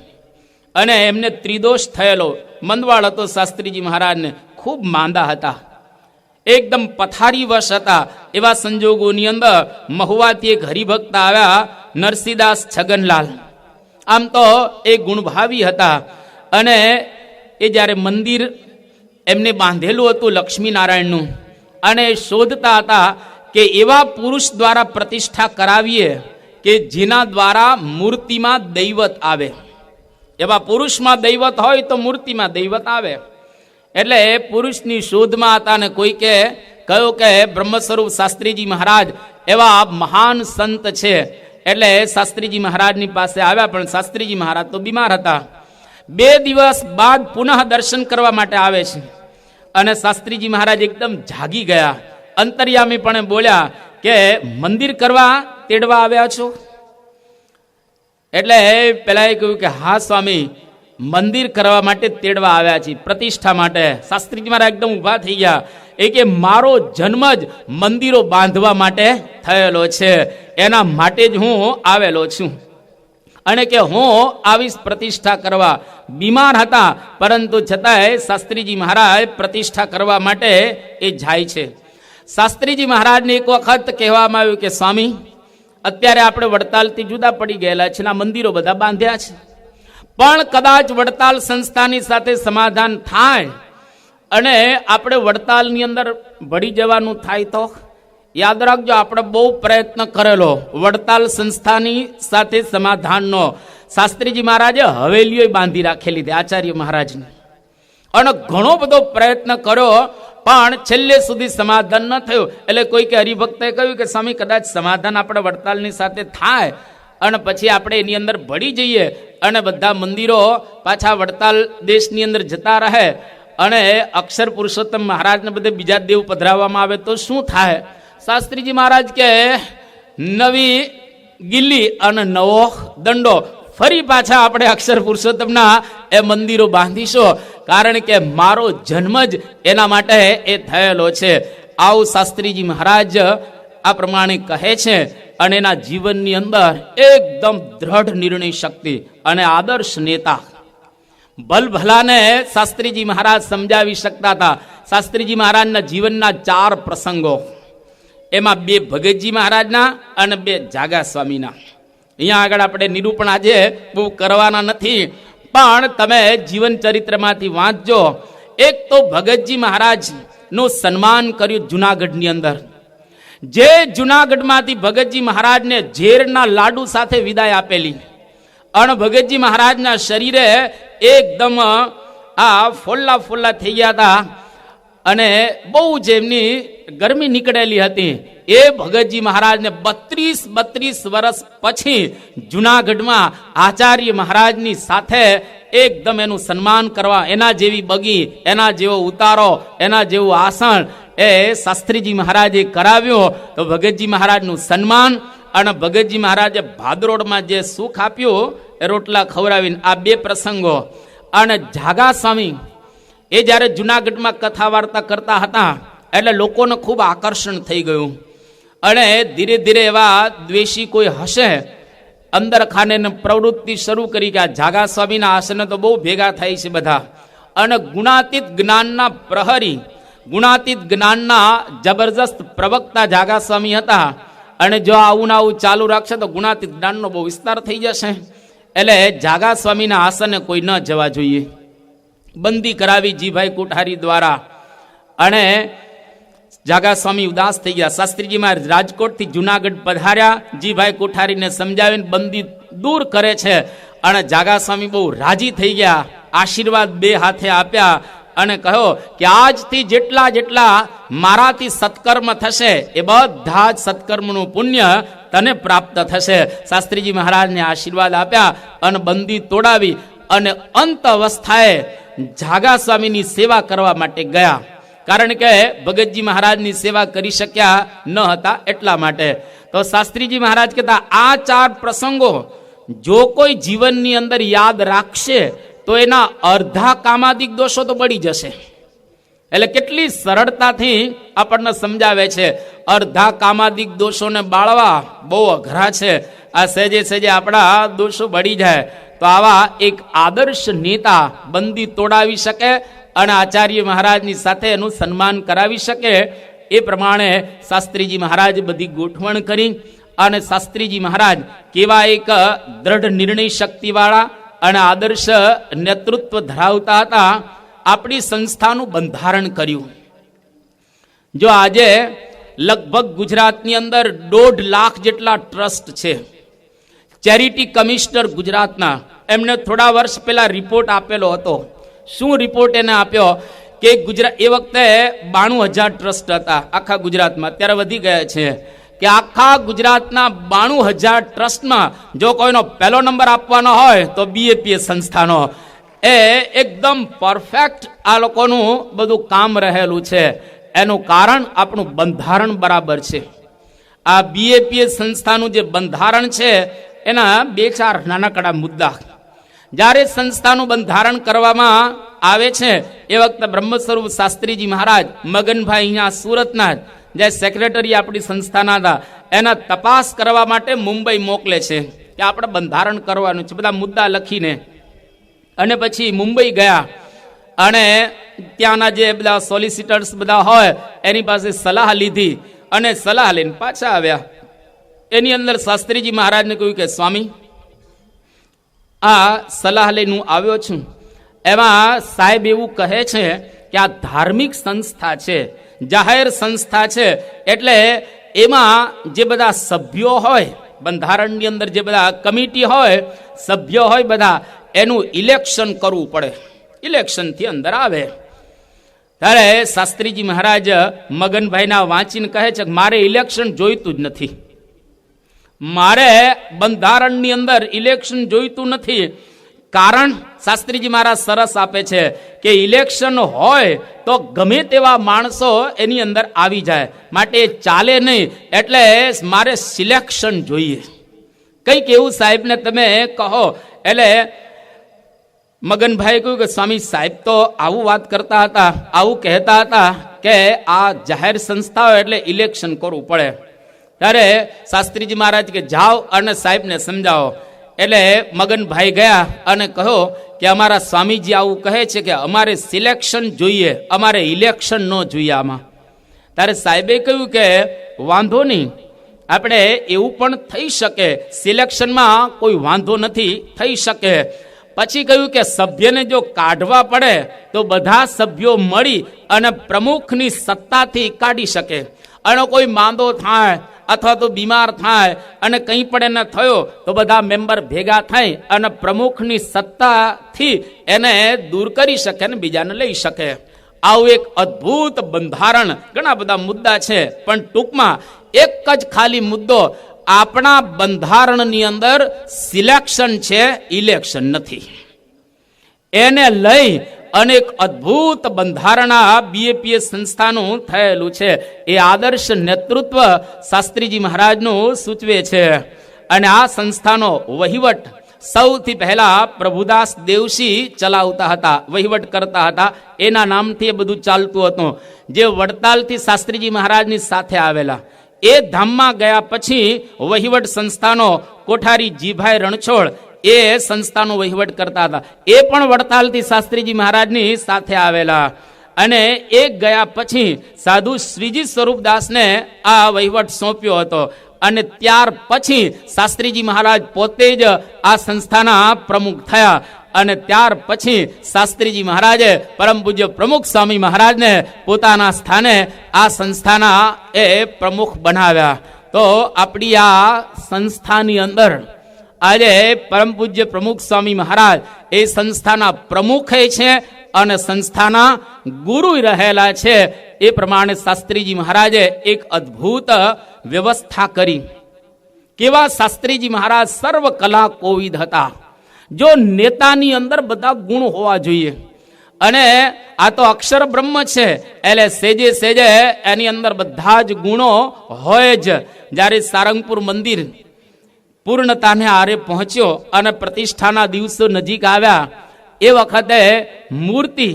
અને એમને ત્રિદોષ થયેલો, મંદવાળ હતો શાસ્ત્રીજી મહારાજને, ખૂબ માંદા હતા, એકદમ પથારીવશ હતા. એવા સંજોગોની અંદર મહુવાથી એક હરિભક્ત આવ્યા, નરસિંહદાસ છગનલાલ. આમ તો એ ગુણભાવી હતા. અને એ જ્યારે મંદિર એમને બાંધેલું હતું લક્ષ્મીનારાયણનું, અને શોધતા હતા કે એવા પુરુષ દ્વારા પ્રતિષ્ઠા કરાવીએ કે જેના દ્વારા મૂર્તિમાં દૈવત આવે. એવા પુરુષમાં દૈવત હોય તો મૂર્તિમાં દૈવત આવે. એટલે એ પુરુષની શોધમાં હતા. અને કોઈકે કહ્યું કે બ્રહ્મ સ્વરૂપ શાસ્ત્રીજી મહારાજ એવા મહાન સંત છે. એટલે શાસ્ત્રીજી મહારાજની પાસે આવ્યા. પણ શાસ્ત્રીજી મહારાજ તો બીમાર હતા. 2 દિવસ બાદ પુનઃ દર્શન કરવા માટે આવે છે. અને શાસ્ત્રીજી મહારાજ એકદમ જાગી ગયા. અંતર્યામી પણ બોલ્યા કે મંદિર કરવા તેડવા આવ્યા છો? એટલે પેલા એ કહ્યું કે હા સ્વામી, મંદિર કરવા માટે તેડવા આવ્યા છીએ, પ્રતિષ્ઠા માટે. શાસ્ત્રીજી મહારાજ એકદમ ઊભા થઈ ગયા. એ કે મારો જન્મ જ મંદિરો બાંધવા માટે થયેલો છે, એના માટે જ હું આવેલો છું. અને કે હું આવીશ પ્રતિષ્ઠા કરવા. બીમાર હતા પરંતુ છતાંય શાસ્ત્રીજી મહારાજ પ્રતિષ્ઠા કરવા માટે એ જાય છે. શાસ્ત્રીજી મહારાજને એક વખત કહેવામાં આવ્યું કે સ્વામી, અત્યારે આપણે વડતાલથી જુદા પડી ગયેલા છે, આ મંદિરો બધા બાંધ્યા છે, પણ કદાચ વડતાલ સંસ્થાની સાથે સમાધાન થાય અને આપણે વડતાલની અંદર ભળી જવાનું થાય તો યાદ રાખજો, આપણે બહુ પ્રયત્ન કરેલો વડતાલ સંસ્થાની સાથે સમાધાનનો. શાસ્ત્રીજી મહારાજે હવેલીઓ બાંધી રાખેલી હતી આચાર્ય મહારાજની, અને ઘણો બધો પ્રયત્ન કર્યો, પણ છેલ્લે સુધી સમાધાન ન થયું. એટલે કોઈ કે હરિભક્તે કહ્યું કે સ્વામી, કદાચ સમાધાન આપણે વડતાલની સાથે થાય અને પછી આપણે એની અંદર ભળી જઈએ અને બધા મંદિરો પાછા વડતાલ દેશની અંદર જતા રહે અને અક્ષર પુરુષોત્તમ મહારાજને બધે બીજા દેવ પધરાવવામાં આવે તો શું થાય? શાસ્ત્રીજી મહારાજ કે નવી ગિલ્લી અને નવો દંડો, ફરી પાછા આપણે અક્ષર પુરુષોત્તમના એ મંદિરો બાંધીશું, કારણ કે મારો જન્મ જ એના માટે એ થયેલો છે. આવું શાસ્ત્રીજી મહારાજ આ પ્રમાણે કહે છે. અને એના જીવનની અંદર એકદમ દ્રઢ નિર્ણય શક્તિ અને આદર્શ નેતા. ભલભલાને શાસ્ત્રીજી મહારાજ સમજાવી શકતા હતા. શાસ્ત્રીજી મહારાજના જીવનના 4 પ્રસંગો, એમાં 2 ભગતજી મહારાજના અને 2 જાગા સ્વામીના. અહીંયા આગળ આપણે નિરૂપણ આજે બહુ કરવાના નથી, પણ તમે જીવન ચરિત્રમાંથી વાંચજો. એક તો ભગતજી મહારાજનું સન્માન કર્યું જુનાગઢની અંદર. જે જુનાગઢમાંથી ભગતજી મહારાજને ઝેરના લાડુ સાથે વિદાય આપેલી, અને ભગતજી મહારાજના શરીરે એકદમ ફોલ્લા ફોલ્લા થઈ ગયા હતા અને બહુ જ એમની ગરમી નીકળેલી હતી. એ ભગતજી મહારાજને 32 વર્ષ પછી જુનાગઢમાં આચાર્ય મહારાજની સાથે એકદમ એનું સન્માન કરવા, એના જેવી બગી, એના જેવો ઉતારો, એના જેવું આસન એ શાસ્ત્રીજી મહારાજે કરાવ્યું. તો ભગતજી મહારાજનું સન્માન અને ભગતજી મહારાજે ભાદરોડમાં જે સુખ આપ્યું એ રોટલા ખવડાવીને, આ 2 પ્રસંગો. અને જાગા સ્વામી એ જ્યારે જુનાગઢમાં કથા વાર્તા કરતા હતા એટલે લોકોને ખૂબ આકર્ષણ થઈ ગયું. અને ધીરે ધીરે એવા દ્વેષી કોઈ હશે અંદર ખાને પ્રવૃત્તિ શરૂ કરી કે આ જાગા સ્વામીના આસને તો બહુ ભેગા થાય છે બધા. અને ગુણાતીત જ્ઞાનના પ્રહરી, ગુણાતીત જ્ઞાનના જબરજસ્ત પ્રવક્તા જાગા સ્વામી હતા. અને જો આવું ના આવું ચાલુ રાખશે તો ગુણાતીત જ્ઞાનનો બહુ વિસ્તાર થઈ જશે. એટલે જાગા સ્વામીના આસને કોઈ ન જવા જોઈએ. બંદી કરાવી જીભાઈ કોઠારી દ્વારા. અને જાગા સ્વામી ઉદાસ થઈ ગયા. શાસ્ત્રીજી મહારાજ રાજકોટથી જુનાગઢ પધાર્યા, જીભાઈ કોઠારીને સમજાવીને બંદી દૂર કરે છે. અને જાગા સ્વામી બહુ રાજી થઈ ગયા, આશીર્વાદ 2 હાથે આપ્યા અને કહ્યો કે આજથી જેટલા જેટલા મારાથી સત્કર્મ થશે એ બધા જ સત્કર્મનું પુણ્ય તને પ્રાપ્ત થશે. શાસ્ત્રીજી મહારાજને આશીર્વાદ આપ્યા અને બંદી તોડાવી અને અંત અવસ્થાએ જાગા સ્વામીની સેવા કરવા માટે ગયા. કારણ કે ભગતજી મહારાજની સેવા કરી શક્યા ન હતા એટલા માટે. તો શાસ્ત્રીજી મહારાજ કહેતા આ 4 પ્રસંગો જો કોઈ જીવનની અંદર યાદ રાખશે તો એના અર્ધા કામાદિક દોષો તો બળી જશે. એટલે કેટલી સરળતાથી આપણને સમજાવે છે. અર્ધા કામાદિક દોષોને બાળવા બહુ અઘરા છે. આ સહેજે સહેજે આપણા દોષો બળી જાય તો આવા એક આદર્શ નેતા બંદી તોડાવી શકે અને આચાર્ય મહારાજની સાથે એનું સન્માન કરાવી શકે. એ પ્રમાણે શાસ્ત્રીજી મહારાજ બધી ગોઠવણ કરી અને શાસ્ત્રીજી મહારાજ કેવા એક દ્રઢ નિર્ણય શક્તિવાળા અને આદર્શ નેતૃત્વ ધરાવતા હતા. આપણી સંસ્થાનું બંધારણ કર્યું. જો આજે લગભગ ગુજરાતની અંદર 1.5 લાખ જેટલા ટ્રસ્ટ છે. ચેરિટી કમિશનર ગુજરાતના એમને થોડા વર્ષ પહેલા રિપોર્ટ આપેલો હતો. શું રિપોર્ટ એને આપ્યો કે ગુજરાત એ વખતે 92,000 ટ્રસ્ટ હતા આખા ગુજરાતમાં, અત્યારે વધી ગયા છે. કે આખા ગુજરાતના 92,000 ટ્રસ્ટમાં જો કોઈનો પહેલો નંબર આપવાનો હોય તો બીએપીએસ સંસ્થાનો. એ એકદમ પરફેક્ટ આ લોકોનું બધું કામ રહેલું છે. એનું કારણ આપણું બંધારણ બરાબર છે. આ બીએપીએસ સંસ્થાનું જે બંધારણ છે એના 2-4 નાનકડા મુદ્દા. જ્યારે સંસ્થાનું બંધારણ કરવામાં આવે છે એ વખતે બ્રહ્મ સ્વરૂપ શાસ્ત્રીજી મહારાજ મગનભાઈ અહીંયા સુરતના જે સેક્રેટરી આપણી સંસ્થાના હતા એના તપાસ કરવા માટે મુંબઈ મોકલે છે કે આપણે બંધારણ કરવાનું છે, બધા મુદ્દા લખીને. અને પછી મુંબઈ ગયા અને ત્યાંના જે બધા સોલિસિટર્સ બધા હોય એની પાસે સલાહ લીધી અને સલાહ લઈને પાછા આવ્યા. એની અંદર શાસ્ત્રીજી મહારાજને કહ્યું કે સ્વામી, આ સલાહ લઈને હું આવ્યો છું, એમાં સાહેબ એવું કહે છે કે આ ધાર્મિક સંસ્થા છે, જાહેર સંસ્થા છે, એટલે એમાં જે બધા સભ્યો હોય, બંધારણની અંદર જે બધા કમિટી હોય, સભ્યો હોય બધા, એનું ઇલેક્શન કરવું પડે. ઇલેક્શનથી અંદર આવે. ત્યારે શાસ્ત્રીજી મહારાજ મગનભાઈના વાંચીને કહે છે કે મારે ઇલેક્શન જોઈતું જ નથી, મારે બંધારણની અંદર ઇલેક્શન જોઈતું નથી. કારણ શાસ્ત્રીજી મહારાજ સરસ આપે છે કે ઇલેક્શન હોય તો ગમે તેવા માણસો એની અંદર આવી જાય, માટે ચાલે નહીં, એટલે મારે સિલેક્શન જોઈએ. કંઈક એવું સાહેબને તમે કહો. એટલે મગનભાઈ કહ્યું કે સ્વામી, સાહેબ તો આવું વાત કરતા હતા, આવું કહેતા હતા કે આ જાહેર સંસ્થાઓ એટલે ઇલેક્શન કરવું પડે. ત્યારે શાસ્ત્રીજી મહારાજ કે જાઓ અને સાહેબને સમજાવો. એટલે મગનભાઈ ગયા અને કહ્યો કે અમારા સ્વામીજી આવું કહે છે કે અમારે સિલેક્શન જોઈએ, અમારે ઇલેક્શન ન જોઈએ આમાં. ત્યારે સાહેબે કહ્યું કે વાંધો નહીં, આપણે એવું પણ થઈ શકે, સિલેક્શનમાં કોઈ વાંધો નથી, થઈ શકે. પછી કહ્યું કે સભ્યને જો કાઢવા પડે તો બધા સભ્યો મળી અને પ્રમુખની સત્તાથી કાઢી શકે. અને કોઈ માંદો થાય અથવા તો બીમાર થાય અને કંઈ પણ એને થયો તો બધા મેમ્બર ભેગા થાય અને પ્રમુખની સત્તાથી એને દૂર કરી શકે અને બીજાને લઈ શકે. આવું એક અદ્ભુત બંધારણ. ઘણા બધા મુદ્દા છે, પણ ટૂંકમાં એક જ ખાલી મુદ્દો, આપણા બંધારણની અંદર સિલેક્શન છે, ઇલેક્શન નથી. એને લઈ અનેક અદ્ભુત બંધારણા બીએપીએસ સંસ્થાનું થયેલું છે. એ આદર્શ નેતૃત્વ શાસ્ત્રીજી મહારાજનું સૂચવે છે. અને આ સંસ્થાનો વહીવટ સૌથી પહેલા પ્રભુદાસ દેવસી ચલાવતા હતા, વહીવટ કરતા હતા. એના નામથી એ બધું ચાલતું હતું. જે વડતાલથી શાસ્ત્રીજી મહારાજની સાથે આવેલા, એ ધામમાં ગયા પછી વહીવટ સંસ્થાનો કોઠારી જીભાઈ રણછોડ એ સંસ્થાનો વહીવટ કરતા હતા. એ પણ વડતાલથી શાસ્ત્રીજી મહારાજની સાથે આવેલા. અને એ ગયા પછી સાધુ શ્રીજી સ્વરૂપદાસને આ વહીવટ સોંપ્યો હતો. અને ત્યાર પછી શાસ્ત્રીજી મહારાજ પોતે જ આ સંસ્થાના પ્રમુખ થયા. અને ત્યાર પછી શાસ્ત્રીજી મહારાજે પરમ પૂજ્ય પ્રમુખ સ્વામી મહારાજને પોતાના સ્થાને આ સંસ્થાના એ પ્રમુખ બનાવ્યા. તો આપણી આ સંસ્થાની અંદર આજે પરમ પૂજ્ય પ્રમુખ સ્વામી મહારાજ એ સંસ્થાના પ્રમુખ છે અને સંસ્થાના ગુરુ રહેલા છે. એ પ્રમાણે શાસ્ત્રીજી મહારાજે એક અદ્ભુત વ્યવસ્થા કરી. કેવા શાસ્ત્રીજી મહારાજ સર્વ કલા કોવિદ હતા. જો નેતાની અંદર બધા ગુણ હોવા જોઈએ અને આ તો અક્ષર બ્રહ્મ છે, એટલે સેજે સેજે એની અંદર બધા જ ગુણો હોય જ. જ્યારે સારંગપુર મંદિર પૂર્ણતાને આરે પહોંચ્યો અને પ્રતિષ્ઠાના દિવસો નજીક આવ્યા, એ વખતે મૂર્તિ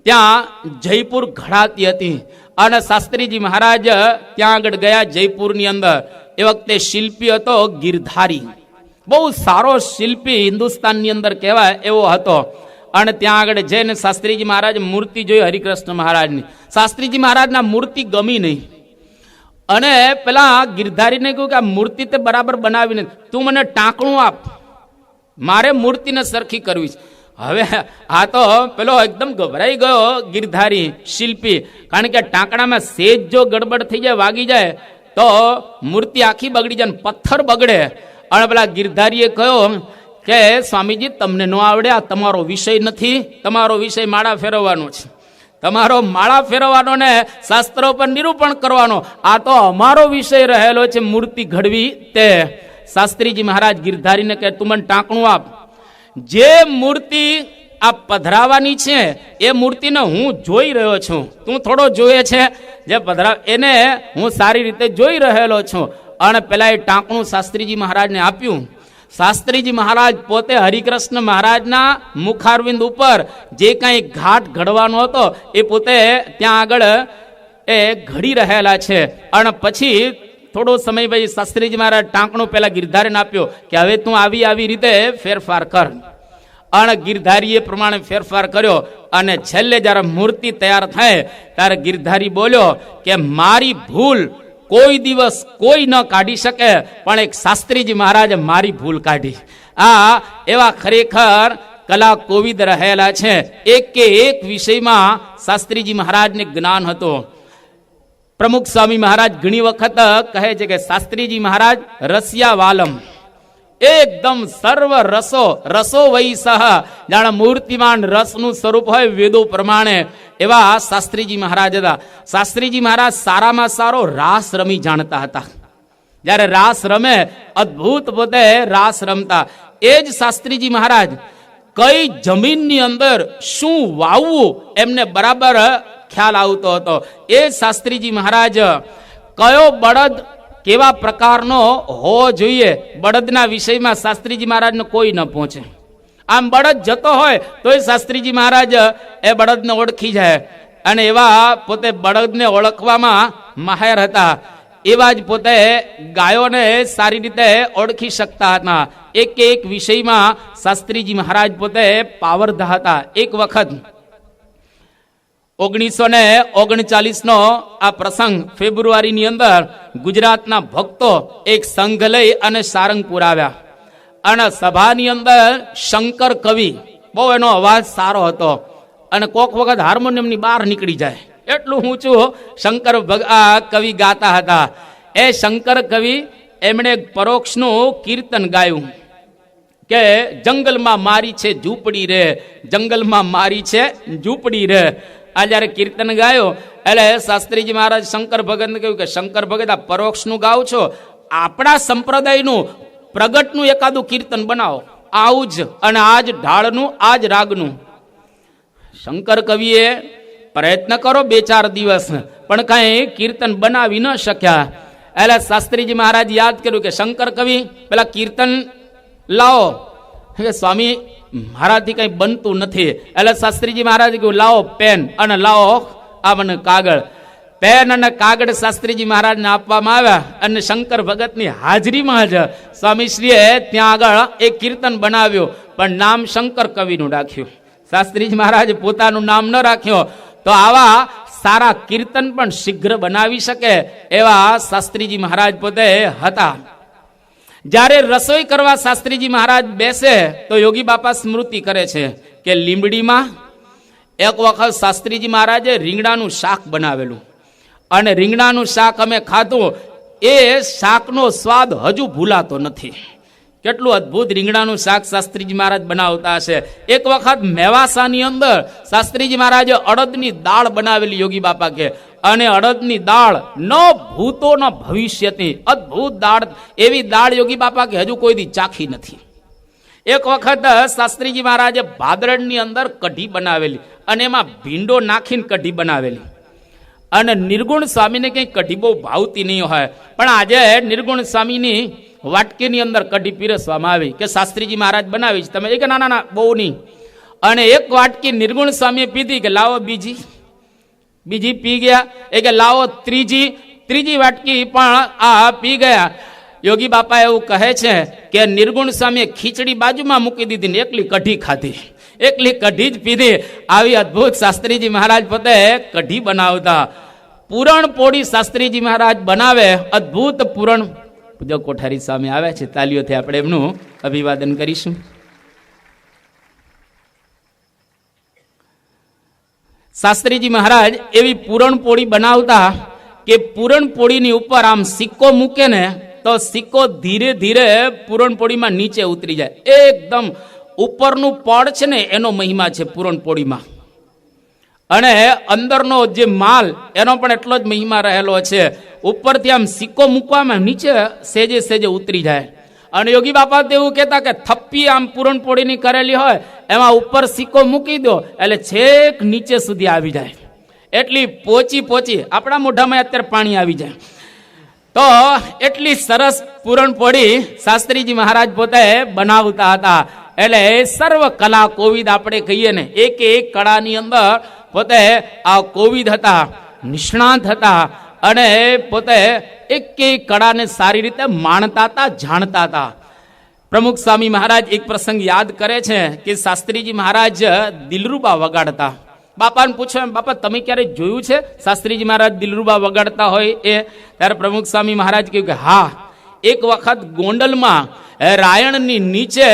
ત્યાં જયપુર ઘડાતી હતી અને શાસ્ત્રીજી મહારાજ ત્યાં આગળ ગયા જયપુરની અંદર. એ વખતે શિલ્પી હતો ગિરધારી, બહુ સારો શિલ્પી હિન્દુસ્તાનની અંદર કહેવાય એવો હતો. અને ત્યાં આગળ જઈને શાસ્ત્રીજી મહારાજ મૂર્તિ જોઈ હરિકૃષ્ણ મહારાજની. શાસ્ત્રીજી મહારાજના મૂર્તિ ગમી નહીં અને પેલા ગિરધારીને કહ્યું કે આ મૂર્તિ તે બરાબર બનાવી નથી, તું મને ટાંકણું આપ, મારે મૂર્તિને સરખી કરવી છે. હવે આ તો પેલો એકદમ ગભરાઈ ગયો ગિરધારી શિલ્પી, કારણ કે ટાંકણામાં સેજ જો ગડબડ થઈ જાય, વાગી જાય તો મૂર્તિ આખી બગડી જાય, પથ્થર બગડે. અને પેલા ગિરધારીએ કહ્યું કે સ્વામીજી તમને ન આવડે, આ તમારો વિષય નથી, તમારો વિષય માળા ફેરવવાનો છે, તમારો માળા ફેરવવાનો ને શાસ્ત્રો પર નિરૂપણ કરવાનો, આ તો અમારો વિષય રહેલો છે મૂર્તિ ઘડવી તે. શાસ્ત્રીજી મહારાજ ગિરધારીને કહે તું મને ટાંકણું આપ, જે મૂર્તિ આ પધરાવાની છે એ મૂર્તિને હું જોઈ રહ્યો છું, તું થોડો જોયે છે, જે પધરાવ એને હું સારી રીતે જોઈ રહેલો છું. અને પેલા એ ટાંકણું શાસ્ત્રીજી મહારાજને આપ્યું. શાસ્ત્રીજી મહારાજ પોતે હરિકૃષ્ણ મહારાજના મુખારવિંદ ઉપર જે કાંઈ ઘાટ ઘડવાનો હતો એ પોતે ત્યાં આગળ એ ઘડી રહેલા છે. અને પછી થોડો સમય પછી શાસ્ત્રીજી મહારાજ ટાંકણું પેલા ગિરધારીને આપ્યો કે હવે તું આવી રીતે ફેરફાર કર. અને ગિરધારીએ પ્રમાણે ફેરફાર કર્યો. અને છેલ્લે જ્યારે મૂર્તિ તૈયાર થાય ત્યારે ગિરધારી બોલ્યો કે મારી ભૂલ કોઈ દિવસ કોઈ ન કાઢી શકે, પણ એક શાસ્ત્રીજી મહારાજે મારી ભૂલ કાઢી. આ એવા ખરેખર કલા કોવિદ રહેલા છે. એક કે એક વિષયમાં શાસ્ત્રીજી મહારાજને જ્ઞાન હતો. પ્રમુખ સ્વામી મહારાજ ઘણી વખત કહે છે કે શાસ્ત્રીજી મહારાજ રસિયા વાલમ, એકદમ સર્વ રસો વૈ સહ, જાણે મૂર્તિમાન રસનું સ્વરૂપ હોય વેદો પ્રમાણે, એવા શાસ્ત્રીજી મહારાજ હતા. શાસ્ત્રીજી મહારાજ સારામાં સારો રાસ રમી જાણતા હતા. જ્યારે રાસ રમે અદ્ભુત પોતે રાસ રમતા. એ જ શાસ્ત્રીજી મહારાજ કઈ જમીનની અંદર શું વાવવું એમને બરાબર ખ્યાલ આવતો હતો. એ શાસ્ત્રીજી મહારાજ કયો બળદ કેવા પ્રકારનો હોવો જોઈએ, બળદના વિષયમાં શાસ્ત્રીજી મહારાજને કોઈ ન પહોંચે. આમ બળદ જતો હોય તો એ શાસ્ત્રીજી મહારાજ એ બળદને ઓળખી જાય. અને એવા પોતે બળદને ઓળખવામાં માહેર હતા. એવા જ પોતે ગાયોને સારી રીતે ઓળખી શકતા હતા. એક એક વિષયમાં શાસ્ત્રીજી મહારાજ પોતે પાવરધા હતા. એક વખત 1939 આ પ્રસંગ ફેબ્રુઆરીની અંદર ગુજરાતના ભક્તો એક સંઘ લઈ અને સારંગપુર આવ્યા. અને સભાની અંદર શંકર કવિ, બહુ એનો અવાજ સારો હતો અને કોક વખત હાર્મોનિયમની બહાર નીકળી જાય એટલું ઊંચું શંકર કવિ ગાતા હતા. એ શંકર કવિ એમણે પરોક્ષનું કીર્તન ગાયું કે જંગલમાં મારી છે ઝૂંપડી રે, જંગલમાં મારી છે ઝૂંપડી રે. આ જ્યારે કીર્તન ગાયો એટલે શાસ્ત્રીજી મહારાજ શંકર ભગતને કહ્યું કે શંકર ભગત આ પરોક્ષનું ગાવ છો, આપણા સંપ્રદાયનું પ્રગટનું એકાદું કીર્તન બનાવો, આવું જ અને આજ ઢાળનું આજ રાગનું. શંકર કવિએ પ્રયત્ન કરો 2-4 દિવસ, પણ કાંઈ કીર્તન બનાવી ન શક્યા. એટલે શાસ્ત્રીજી મહારાજ યાદ કર્યું કે શંકર કવિ પેલા કીર્તન લાવો. સ્વામી મારાથી કઈ બનતું નથી. એટલે શાસ્ત્રીજી મહારાજ કહ્યું લાવો પેન અને લાવો આ મને કાગળ. પેન અને કાગળ શાસ્ત્રીજી મહારાજને આપવામાં આવ્યા અને શંકર ભગતની હાજરીમાં જ સ્વામીશ્રીએ ત્યાં આગળ એક કીર્તન બનાવ્યું, પણ નામ શંકર કવિનું રાખ્યું. શાસ્ત્રીજી મહારાજે પોતાનું નામ ન રાખ્યું. તો આવા સારા કીર્તન પણ શીઘ્ર બનાવી શકે એવા શાસ્ત્રીજી મહારાજ પોતે હતા. જ્યારે રસોઈ કરવા શાસ્ત્રીજી મહારાજ બેસે તો યોગી બાપા સ્મૃતિ કરે છે કે લીંબડીમાં એક વખત શાસ્ત્રીજી મહારાજે રીંગણાનું શાક બનાવેલું અને રીંગણાનું શાક અમે ખાધું. એ શાકનો સ્વાદ હજુ ભૂલાતો નથી. કેટલું અદ્ભુત રીંગણાનું શાક શાસ્ત્રીજી મહારાજ બનાવતા હશે. એક વખત મેવાસાની અંદર શાસ્ત્રીજી મહારાજે અડદની દાળ બનાવેલી યોગી બાપા કે, અને અડદની દાળ ન ભૂતો ન ભવિષ્યની અદ્ભુત દાળ. એવી દાળ યોગી બાપા કે હજુ કોઈ દી ચાખી નથી. એક વખત શાસ્ત્રીજી મહારાજે ભાદરણની અંદર કઢી બનાવેલી અને એમાં ભીંડો નાખીને કઢી બનાવેલી. અને નિર્ગુણ સ્વામીને કંઈ કઢી બહુ ભાવતી નહીં હોય, પણ આજે નિર્ગુણ સ્વામીની વાટકીની અંદર કઢી પીરસવામાં આવી કે શાસ્ત્રીજી મહારાજ બનાવી છે, તમે એ કે ના ના ના બહુ નહીં. અને એક વાટકી નિર્ગુણ સ્વામીએ પીધી કે લાવો બીજી પી ગયા. એ કે લાવો ત્રીજી વાટકી પણ આ પી ગયા. યોગી બાપા એવું કહે છે કે નિર્ગુણ સ્વામીએ ખીચડી બાજુમાં મૂકી દીધી ને એકલી કઢી ખાધી, એકલી કઢી જ પીધી. આવી અદ્ભુત શાસ્ત્રીજી મહારાજ પોતે કઢી બનાવતા. પૂરણ પોળી શાસ્ત્રીજી મહારાજ બનાવે, અદ્ભુત પૂરણ. પૂજ્ય કોઠારી સામે આવ્યા છે, તાલીઓથી આપણે એમનું અભિવાદન કરીશું. શાસ્ત્રીજી મહારાજ એવી પૂરણપોળી બનાવતા કે પૂરણપોળીની ઉપર આમ સિક્કો મૂકે ને તો સિક્કો ધીરે ધીરે પૂરણપોળીમાં નીચે ઉતરી જાય. એકદમ ઉપરનું પડ છે ને એનો મહિમા છે પૂરણપોળીમાં, અને અંદરનો જે માલ એનો પણ એટલો જ મહિમા રહેલો છે. ઉપરથી આમ સિક્કો મૂકવામાં નીચે સેજે સેજે ઉતરી જાય. અને યોગી બાપા તો એવું કહેતા કે થપ્પી આમ પૂરણપોળીની કરેલી હોય એમાં ઉપર સિક્કો મૂકી દો એટલે છેક નીચે સુધી આવી જાય. એટલી પોચી આપણા મોઢામાં અત્યારે પાણી આવી જાય. તો એટલી સરસ પૂરણપોળી શાસ્ત્રીજી મહારાજ પોતે બનાવતા હતા. એટલે સર્વ કલા કોવિદ આપણે કહીએ ને, એક કળાની અંદર પોતે આ કોવિદ હતા, નિષ્ણાંત હતા. અને પોતે એક કળાને સારી રીતે માણતા હતા, જાણતા હતા. પ્રમુખ સ્વામી મહારાજ એક પ્રસંગ યાદ કરે છે કે શાસ્ત્રીજી મહારાજ દિલરૂબા વગાડતા. બાપાને પૂછો એમ, બાપા તમે ક્યારે જોયું છે શાસ્ત્રીજી મહારાજ દિલરૂબા વગાડતા હોય એ? ત્યારે પ્રમુખ સ્વામી મહારાજ કહ્યું કે હા, એક વખત ગોંડલમાં રાયણની નીચે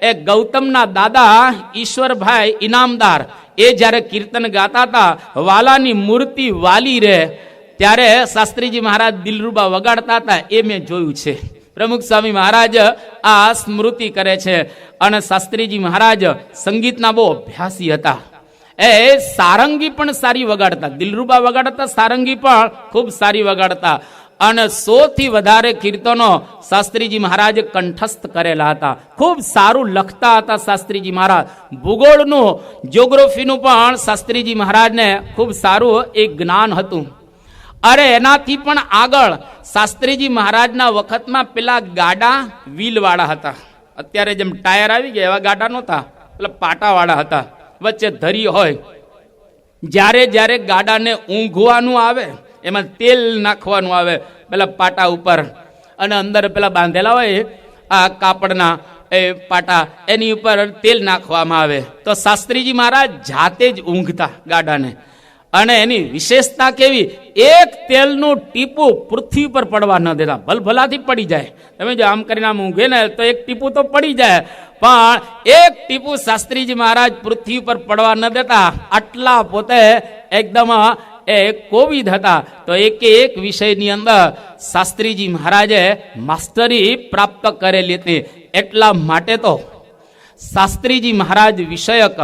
એ ગૌતમના દાદા ઈશ્વરભાઈ ઇનામદાર એ જ્યારે કીર્તન ગાતા હતા, વાલાની મૂર્તિ વાલી રે, ત્યારે શાસ્ત્રીજી મહારાજ દિલરૂબા વગાડતા હતા, એ મેં જોયું છે. પ્રમુખ સ્વામી મહારાજ આ સ્મૃતિ કરે છે. અને શાસ્ત્રીજી મહારાજ સંગીતના બહુ અભ્યાસી હતા. એ સારંગી પણ સારી વગાડતા, દિલરૂબા વગાડતા, સારંગી પણ ખૂબ સારી વગાડતા. અને 100 થી વધારે કીર્તનો શાસ્ત્રીજી મહારાજે કંઠસ્થ કરેલા હતા. ખૂબ સારું લખતા હતા શાસ્ત્રીજી મહારાજ. ભૂગોળનું, જ્યોગ્રાફીનું પણ શાસ્ત્રીજી મહારાજને ખૂબ સારું એક જ્ઞાન હતું. અરે એનાથી પણ આગળ શાસ્ત્રીજી મહારાજના વખતમાં પેલા ગાડા વ્હીલવાળા હતા. અત્યારે જેમ ટાયર આવી ગયા એવા ગાડા નહોતા, પેલા પાટાવાળા હતા, વચ્ચે ધરી હોય. જ્યારે ગાડાને ઊંઘવાનું આવે એમાં તેલ નાખવાનું આવે પેલા પાટા ઉપર, અને અંદર પેલા બાંધેલા હોય આ કાપડના એ પાટા, એની ઉપર તેલ નાખવામાં આવે. તો શાસ્ત્રીજી મહારાજ જાતે જ ઊંઘતા ગાડાને. અને એની વિશેષતા કેવી, એક તેલનું ટીપું પૃથ્વી પર પડવા ન દેતા. ભલભલાથી પડી જાય. તમે જો આમ કરીને આમ ઊંઘે ને તો એક ટીપું તો પડી જાય, પણ એક ટીપું શાસ્ત્રીજી મહારાજ પૃથ્વી પર પડવા ન દેતા. આટલા પોતે એકદમ એ કોવિદ હતા. તો એક વિષયની અંદર શાસ્ત્રીજી મહારાજે માસ્ટરી પ્રાપ્ત કરેલી હતી. એટલા માટે તો શાસ્ત્રીજી મહારાજ વિષયક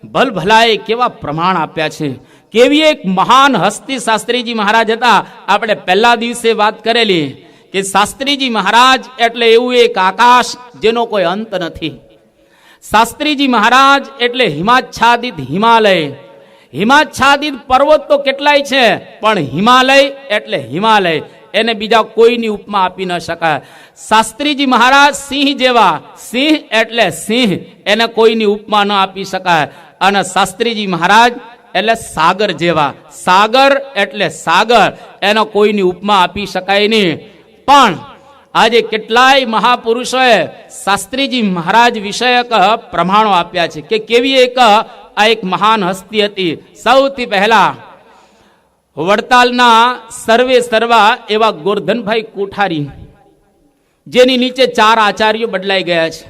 ભલભલાએ કેવા પ્રમાણ આપ્યા છે. કેવી એક મહાન હસ્તી શાસ્ત્રીજી મહારાજ હતા. આપણે પહેલા દિવસે વાત કરેલી કે શાસ્ત્રીજી મહારાજ એટલે એવું એક આકાશ જેનો કોઈ અંત નથી. શાસ્ત્રીજી મહારાજ એટલે હિમાચ્છાદિત હિમાલય. હિમાચ્છાદિત પર્વત તો કેટલાય છે, પણ હિમાલય એટલે હિમાલય, એને બીજા કોઈની ઉપમા આપી ન શકાય. શાસ્ત્રીજી મહારાજ સિંહ જેવા, સિંહ એટલે સિંહ, એને કોઈની ઉપમા ન આપી શકાય. અને શાસ્ત્રીજી મહારાજ એટલે સાગર જેવા, સાગર એટલે સાગર, એનો કોઈની ઉપમા આપી શકાય નહીં. પણ આજે કેટલાય મહાપુરુષોએ શાસ્ત્રીજી મહારાજ વિષયક પ્રમાણો આપ્યા છે કે કેવી એક મહાન હસ્તી હતી. સૌથી પહેલા વડતાલના સર્વા એવા ગોરધનભાઈ કોઠારી, જેની નીચે 4 આચાર્યો બદલાઈ ગયા છે.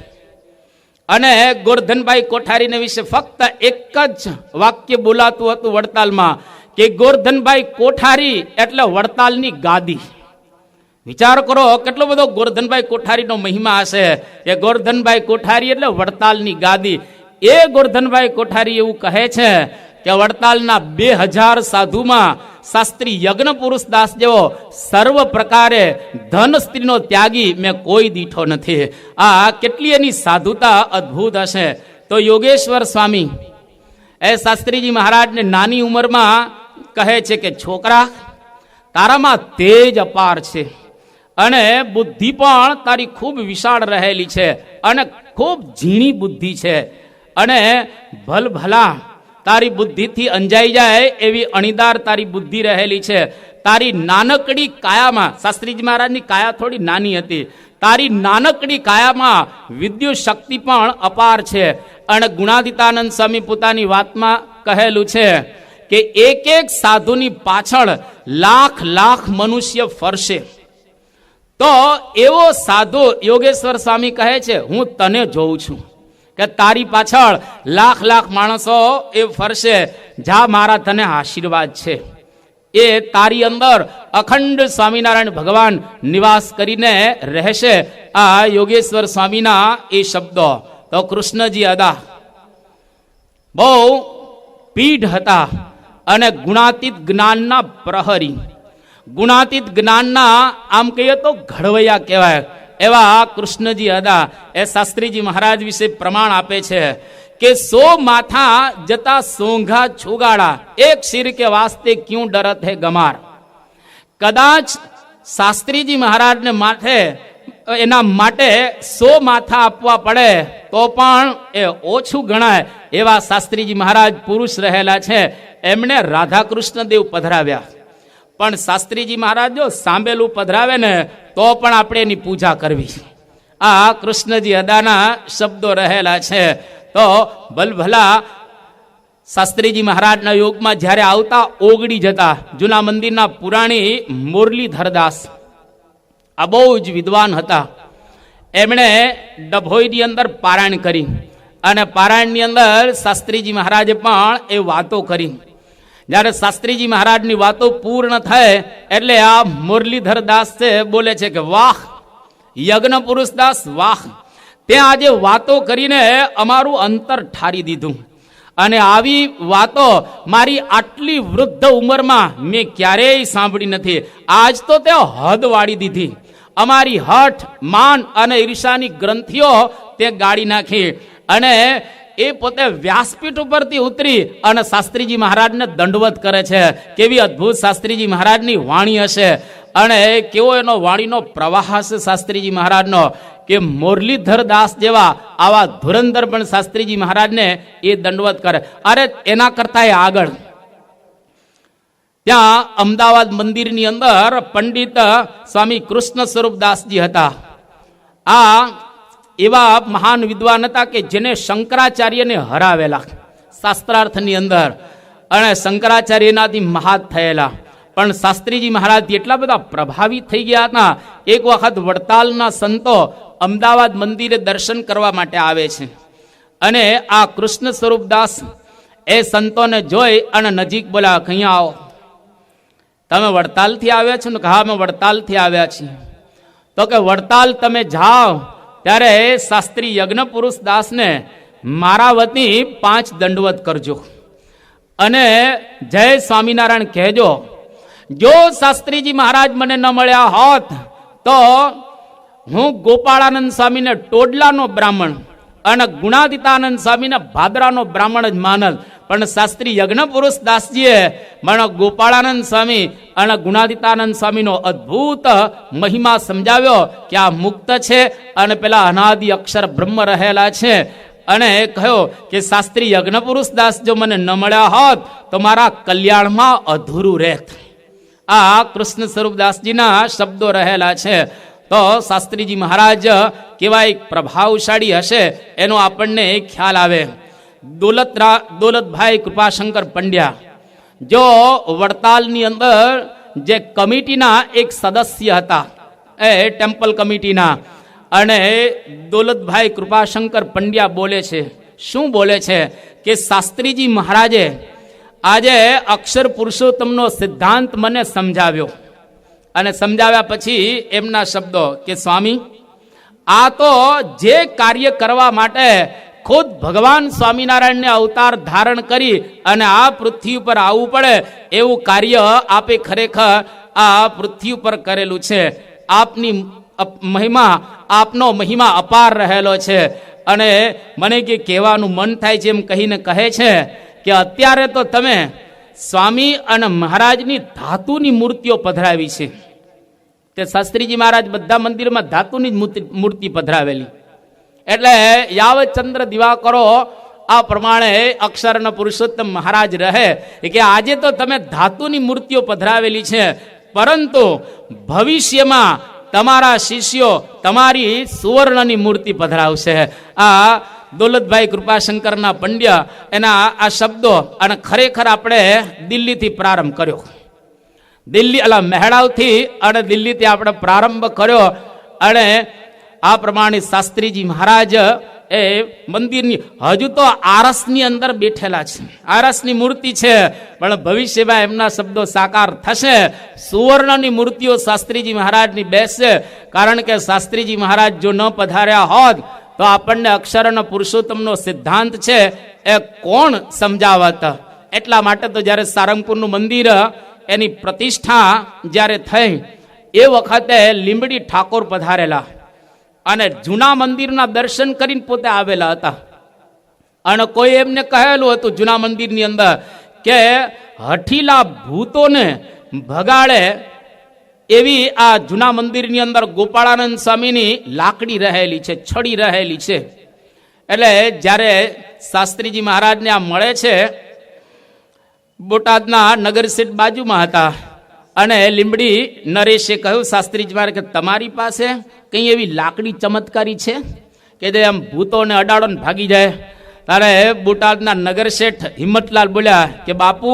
અને ગોરધનભાઈ કોઠારીને વિશે ફક્ત એક જ વાક્ય બોલાતું હતું વડતાલમાં કે ગોરધનભાઈ કોઠારી એટલે વડતાલની ગાદી. વિચાર કરો કેટલો બધો ગોરધનભાઈ કોઠારીનો મહિમા હશે કે ગોરધનભાઈ કોઠારી એટલે વડતાલની ગાદી. એ ગોરધનભાઈ કોઠારી એવું કહે છે કે વડતાલના 2000 સાધુમાં શાસ્ત્રી યજ્ઞ પુરુષ દાસ જેવો સર્વ પ્રકારે ધન સ્ત્રીનો ત્યાગી મેં કોઈ દીઠો નથી. આ કેટલી એની સાધુતા અદ્ભુત હશે. તો યોગેશ્વર સ્વામી એ શાસ્ત્રીજી મહારાજને નાની ઉંમરમાં કહે છે કે છોકરા, તારામાં તેજ અપાર છે અને બુદ્ધિ પણ તારી ખૂબ વિશાળ રહેલી છે અને ખૂબ ઝીણી બુદ્ધિ છે અને ભલભલા તારી બુદ્ધિથી અંજાઈ જાય એવી અણીદાર તારી બુદ્ધિ રહેલી છે. તારી નાનકડી કાયામાં, શાસ્ત્રીજી મહારાજની કાયા થોડી નાની હતી, તારી નાનકડી કાયામાં વિદ્યુત શક્તિ પણ અપાર છે. અને ગુણાતીતાનંદ સ્વામી પોતાની વાતમાં કહેલું છે કે એક એક સાધુની પાછળ લાખ લાખ મનુષ્ય ફરશે. તો એવો સાધુ યોગેશ્વર સ્વામી કહે છે, હું તને જોઉં છું કે તારી પાછળ લાખ લાખ માણસો એ ફરશે. જા, મારા તને આશીર્વાદ છે. એ તારી અંદર અખંડ સ્વામિનારાયણ ભગવાન નિવાસ કરીને રહેશે. આ યોગેશ્વર સ્વામીના એ શબ્દો. તો કૃષ્ણજી અદા બહુ પીઢ હતા અને ગુણાતીત જ્ઞાનના પ્રહરી, ગુણાતીત જ્ઞાનના આમ કહીએ તો ઘડવૈયા કહેવાય એવા કૃષ્ણજી અદા એ શાસ્ત્રીજી મહારાજ વિશે પ્રમાણ આપે છે કે 100 માથા જતા સોંઘા છુગાડા, એક શિર કે વાસ્તે ક્યું ડરત હે ગમાર. કદાચ શાસ્ત્રીજી મહારાજને માથે એના માટે 100 માથા આપવા પડે તો પણ એ ઓછું ગણાય એવા શાસ્ત્રીજી મહારાજ પુરુષ રહેલા છે. એમણે રાધા કૃષ્ણ દેવ પધરાવ્યા, પણ શાસ્ત્રીજી મહારાજ જો સાંભેલું પધરાવે ને તો પણ આપણે એની પૂજા કરવી. આ કૃષ્ણજી અદાના શબ્દો રહેલા છે. તો ભલભલા શાસ્ત્રીજી મહારાજના યોગમાં જ્યારે આવતા ઓગળી જતા. જૂના મંદિરના પુરાણી મુરલીધરદાસ આ બહુ જ વિદ્વાન હતા. એમણે ડભોઈની અંદર પારાયણ કરી અને પારાયણની અંદર શાસ્ત્રીજી મહારાજે પણ એ વાતો કરી. જ્યારે શાસ્ત્રીજી મહારાજની વાતો પૂર્ણ થાય એટલે આ મુરલીધરદાસ છે બોલે છે કે વાહ યજ્ઞ પુરુષ દાસ વાહ, ત્યાં આજે વાતો કરીને અમારું અંતર ઠારી દીધું અને આવી વાતો મારી આટલી વૃદ્ધ ઉંમરમાં મેં ક્યારેય સાંભળી નથી. આજ તો તે હદ વાળી દીધી. અમારી હઠ, માન અને ઈર્ષાની ગ્રંથિઓ તે ગાળી નાખી અને એ પોતે વ્યાસપીઠ ઉપરથી ઉતરી અને શાસ્ત્રીજી મહારાજને દંડવત કરે છે. કેવી અદ્ભુત શાસ્ત્રીજી મહારાજની વાણી હશે અને કેવો એનો વાણીનો પ્રવાહ હશે શાસ્ત્રીજી મહારાજનો કે મુરલીધર દાસ જેવા આવા ધુરંધર પણ શાસ્ત્રીજી મહારાજને એ દંડવત કરે. અરે એના કરતા આગળ ત્યાં અમદાવાદ મંદિરની અંદર પંડિત સ્વામી કૃષ્ણ સ્વરૂપદાસજી હતા. આ એવા મહાન વિદ્વાન હતા કે જેને શંકરાચાર્યને હરાવેલા શાસ્ત્રાર્થની અંદર અને શંકરાચાર્યનાથી મહાત થયેલા. પણ શાસ્ત્રીજી મહારાજ એટલા બધા પ્રભાવિત થઈ ગયા હતા. એક વખત વડતાલના સંતો અમદાવાદ મંદિરે દર્શન કરવા માટે આવે છે અને આ કૃષ્ણ સ્વરૂપદાસ એ સંતોને જોઈ અને નજીક બોલા, અહીંયા આવો, તમે વડતાલથી આવ્યા છો ને? હા, અમે વડતાલથી આવ્યા છીએ. તો કે વડતાલ તમે જાઓ ત્યારે શાસ્ત્રી યજ્ઞ પુરુષ દાસને મારા વતી 5 દંડવત કરજો અને જય સ્વામિનારાયણ કહેજો. જો શાસ્ત્રીજી મહારાજ મને ન મળ્યા હોત તો હું ગોપાળાનંદ સ્વામીને ટોડલાનો બ્રાહ્મણ અને ગુણાતીતાનંદ સ્વામીને ભાદરાનો બ્રાહ્મણ જ માનલ. પણ શાસ્ત્રી યજ્ઞ પુરુષ દાસજીએ મને ગોપાળાનંદ સ્વામી અને ગુણાતીતાનંદ સ્વામીનો અદ્ભુત મહિમા સમજાવ્યો કે આ મુક્ત છે અને પેલા અનાદિ અક્ષર બ્રહ્મ રહેલા છે. અને કહ્યો કે શાસ્ત્રી યજ્ઞ પુરુષ દાસ જો મને ન મળ્યા હોત તો મારા કલ્યાણમાં અધૂરું રહેત. આ કૃષ્ણ સ્વરૂપદાસજીના શબ્દો રહેલા છે. તો શાસ્ત્રીજી મહારાજ કેવા એક પ્રભાવશાળી હશે એનો આપણને ખ્યાલ આવે. દોલતભાઈ કૃપાશંકર પંડ્યા જો વડતાલની અંદર જે કમિટીના એક સદસ્ય હતા, એ ટેમ્પલ કમિટીના, અને દોલતભાઈ કૃપાશંકર પંડ્યા બોલે છે, શું બોલે છે કે શાસ્ત્રીજી મહારાજે આજે અક્ષર પુરુષોત્તમનો સિદ્ધાંત મને સમજાવ્યો અને સમજાવ્યા પછી એમના શબ્દો કે સ્વામી, આ તો જે કાર્ય કરવા માટે ખુદ ભગવાન સ્વામિનારાયણને અવતાર ધારણ કરી અને આ પૃથ્વી ઉપર આવવું પડે એવું કાર્ય આપે ખરેખર આ પૃથ્વી ઉપર કરેલું છે. આપની મહિમા, આપનો મહિમા અપાર રહેલો છે. અને મને કે કહેવાનું મન થાય છે એમ કહીને કહે છે કે અત્યારે તો તમે સ્વામી અને મહારાજની ધાતુની મૂર્તિઓ પધરાવી છે. તે શાસ્ત્રીજી મહારાજ બધા મંદિરમાં ધાતુની જ મૂર્તિ પધરાવેલી. એટલે યાવત ચંદ્ર દિવાકરો આ પ્રમાણે અક્ષરનો પુરુષોત્તમ મહારાજ રહે કે આજે તો તમે ધાતુની મૂર્તિઓ પધરાવેલી છે, પરંતુ ભવિષ્યમાં તમારા શિષ્યો તમારી સુવર્ણની મૂર્તિ પધરાવશે. આ દોલતભાઈ કૃપાશંકરના પંડ્ય એના આ શબ્દો, અને ખરેખર આપણે દિલ્હીથી પ્રારંભ કર્યો. મહેડાવથી અને દિલ્હીથી આપણે પ્રારંભ કર્યો. અને આ પ્રમાણે શાસ્ત્રીજી મહારાજ એ મંદિરની હજુ તો આરસની અંદર બેઠેલા છે. આરસની મૂર્તિ છે, પણ ભવિષ્યમાં એમના શબ્દો સાકાર થશે. સુવર્ણની મૂર્તિઓ શાસ્ત્રીજી મહારાજની બેસશે. કારણ કે શાસ્ત્રીજી મહારાજ જો ન પધાર્યા હોત તો આપણને અક્ષરનો પુરુષોત્તમનો સિદ્ધાંત છે એ કોણ સમજાવત. એટલા માટે તો જ્યારે સારંગપુરનું મંદિર એની પ્રતિષ્ઠા જ્યારે થઈ એ વખતે લીંબડી ઠાકોર પધારેલા અને જૂના મંદિરના દર્શન કરીને પોતે આવેલા હતા. અને કોઈ એમને કહેલું હતું જૂના મંદિરની અંદર કે હઠીલા ભૂતોને ભગાડે એવી આ જૂના મંદિરની અંદર ગોપાળાનંદ સ્વામીની લાકડી રહેલી છે, છડી રહેલી છે. એટલે જ્યારે શાસ્ત્રીજી મહારાજને આ મળે છે, બોટાદના નગરશેઠ બાજુમાં હતા, અને લીંબડી નરેશે કહ્યું શાસ્ત્રીજી મહારાજ કે તમારી પાસે કંઈ એવી લાકડી ચમત્કારી છે કે જે આમ ભૂતોને અડાડો ને ભાગી જાય? ત્યારે બોટાદના નગરશેઠ હિંમતલાલ બોલ્યા કે બાપુ,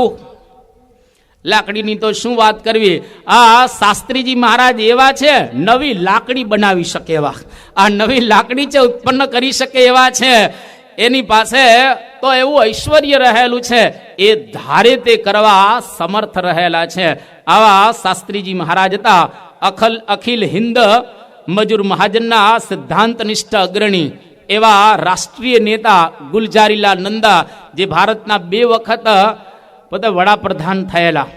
લાકડીની તો શું વાત કરવી, આ શાસ્ત્રીજી મહારાજ એવા છે નવી લાકડી બનાવી શકે એવા, આ નવી લાકડી છે ઉત્પન્ન કરી શકે એવા છે. એની પાસે તો એવું ઐશ્વર્ય રહેલું છે, એ ધારે તે કરવા સમર્થ રહેલા છે. આવા શાસ્ત્રીજી મહારાજ હતા. અખિલ હિન્દ મજૂર મહાજનના સિદ્ધાંતનિષ્ઠ અગ્રણી એવા રાષ્ટ્રીય નેતા ગુલજારીલાલ નંદા, જે ભારતના 2 વખત પોતે વડાપ્રધાન થયેલા.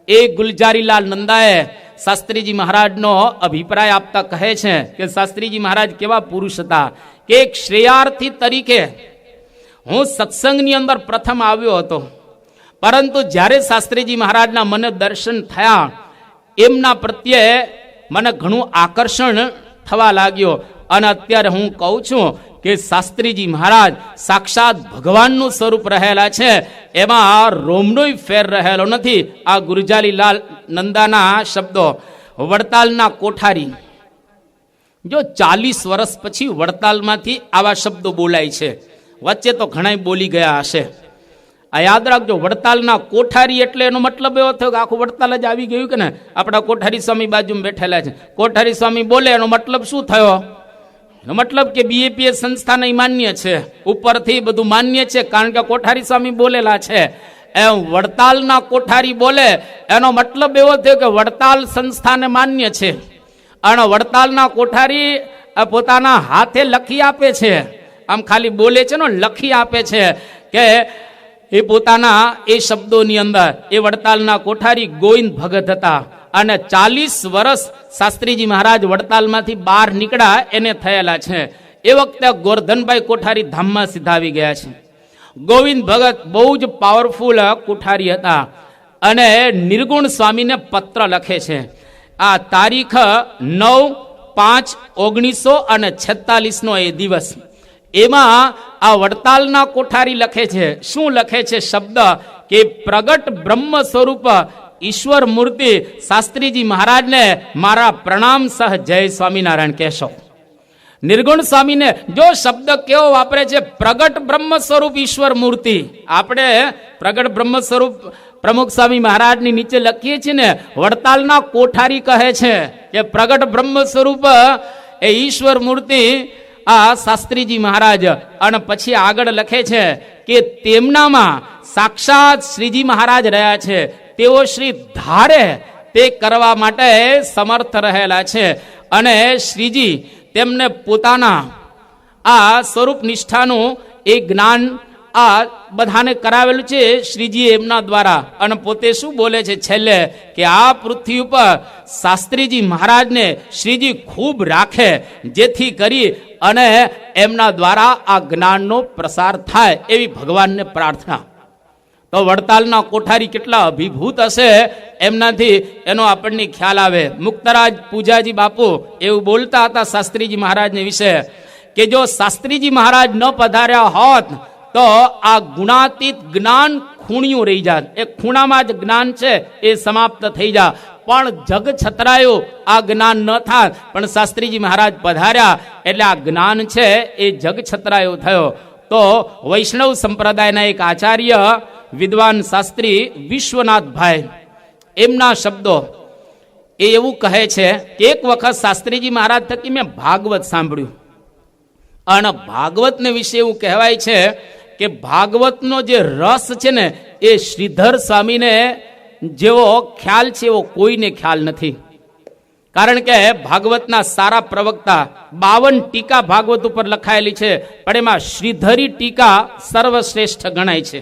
એ ગુલજારીલાલ નંદાએ શાસ્ત્રીજી મહારાજનો અભિપ્રાય આપતા કહે છે કે શાસ્ત્રીજી મહારાજ કેવા પુરુષ હતા કે એક શ્રેયાર્થી તરીકે હું સત્સંગની અંદર પ્રથમ આવ્યો હતો, પરંતુ જ્યારે શાસ્ત્રીજી મહારાજના મને દર્શન થયા એમના પ્રત્યે મને ઘણું આકર્ષણ થવા લાગ્યો. અને અત્યારે હું કહું છું કે શાસ્ત્રીજી મહારાજ સાક્ષાત ભગવાનનું સ્વરૂપ રહેલા છે, એમાં રોમનોય ફેર રહેલો નથી. આ ગુરજારીલાલ નંદાના શબ્દો. વડતાલના કોઠારી, જો 40 વર્ષ પછી વડતાલમાંથી આવા શબ્દો બોલાય છે. વચ્ચે તો ઘણા બોલી ગયા હશે. આ યાદ રાખજો, વડતાલના કોઠારી એટલે એનો મતલબ એવો થયો કે આખું વડતાલ જ આવી ગયું કે ને. આપણા કોઠારી સ્વામી બાજુમાં બેઠેલા છે, કોઠારી સ્વામી બોલે એનો મતલબ શું થયો? એનો મતલબ કે બીએપીએસ સંસ્થાને માન્ય છે, ઉપરથી બધું માન્ય છે, કારણ કે કોઠારી સ્વામી બોલેલા છે. એમ વડતાલના કોઠારી બોલે એનો મતલબ એવો થયો કે વડતાલ સંસ્થાને માન્ય છે. અને વડતાલના કોઠારી પોતાના હાથે લખી આપે છે, આમ ખાલી બોલે છે ને, લખી આપે છે કે એ પોતાના એ શબ્દોની અંદર. એ વડતાલના કોઠારી ગોવિંદ ભગત હતા. અને 40 વર્ષ શાસ્ત્રીજી મહારાજ વડતાલમાંથી બહાર નીકળ્યા એને થયેલા છે. એ વખતે ગોરધનભાઈ કોઠારી ધામમાં સીધા આવી ગયા છે. ગોવિંદ ભગત બહુ જ પાવરફુલ કોઠારી હતા, અને નિર્ગુણ સ્વામીને પત્ર લખે છે. આ તારીખ 9/5/1946 એ દિવસ. એમાં આ વડતાલના કોઠારી લખે છે, શું લખે છે શબ્દ કે પ્રગટ બ્રહ્મ સ્વરૂપ ઈશ્વર મૂર્તિ શાસ્ત્રીજી મહારાજને મારા પ્રણામ સહ જય સ્વામિનારાયણ કહેશો. નિર્ગુણ સ્વામીને જો શબ્દ કેવો વાપરે છે, પ્રગટ બ્રહ્મ સ્વરૂપ ઈશ્વર મૂર્તિ. આપણે પ્રગટ બ્રહ્મ સ્વરૂપ પ્રમુખ સ્વામી મહારાજની નીચે લખીએ છીએ ને, વડતાલના કોઠારી કહે છે કે પ્રગટ બ્રહ્મ સ્વરૂપ એ ઈશ્વર મૂર્તિ આ શાસ્ત્રીજી મહારાજ. અને પછી આગળ લખે છે કે તેમનામાં સાક્ષાત શ્રીજી મહારાજ રહ્યા છે, તેઓ શ્રી ધારે તે કરવા માટે સમર્થ રહેલા છે. અને શ્રીજી તેમને પોતાના આ સ્વરૂપ નિષ્ઠાનું એ જ્ઞાન આ બધાને કરાવેલું છે શ્રીજી એમના દ્વારા. અને પોતે શું બોલે છે છેલ્લે કે આ પૃથ્વી ઉપર શાસ્ત્રીજી મહારાજને શ્રીજી ખૂબ રાખે, જેથી કરી અને એમના દ્વારા આ જ્ઞાનનો પ્રસાર થાય એવી ભગવાનને પ્રાર્થના. તો વડતાલના કોઠારી કેટલા અભિભૂત હશે એમનાથી એનો આપણને ખ્યાલ આવે. મુક્તરાજ પૂજાજી બાપુ એવું બોલતા હતા શાસ્ત્રીજી મહારાજને વિશે કે જો શાસ્ત્રીજી મહારાજ ન પધાર્યા હોત તો આ ગુણાતીત જ્ઞાન ખૂણિયું રહી જાત. એ ખૂણામાં જ જ્ઞાન છે એ સમાપ્ત થઈ જાય, પણ જગ છતરાયું આ જ્ઞાન ન થાત. પણ શાસ્ત્રીજી મહારાજ પધાર્યા એટલે આ જ્ઞાન છે એ જગ છતરાયો થયો. તો વૈષ્ણવ સંપ્રદાયના એક આચાર્ય વિદ્વાન શાસ્ત્રી વિશ્વનાથભાઈ એમના શબ્દો એ એવું કહે છે કે એક વખત શાસ્ત્રીજી મહારાજ થકી મેં ભાગવત સાંભળ્યું, અને ભાગવતને વિશે એવું કહેવાય છે કે ભાગવતનો જે રસ છે ને એ શ્રીધર સ્વામીને જેવો ખ્યાલ છે એવો કોઈને ખ્યાલ નથી. કારણ કે ભાગવતના સારા પ્રવક્તા 52 ટીકા ભાગવત ઉપર લખાયેલી છે, પણ એમાં શ્રીધરી ટીકા સર્વશ્રેષ્ઠ ગણાય છે.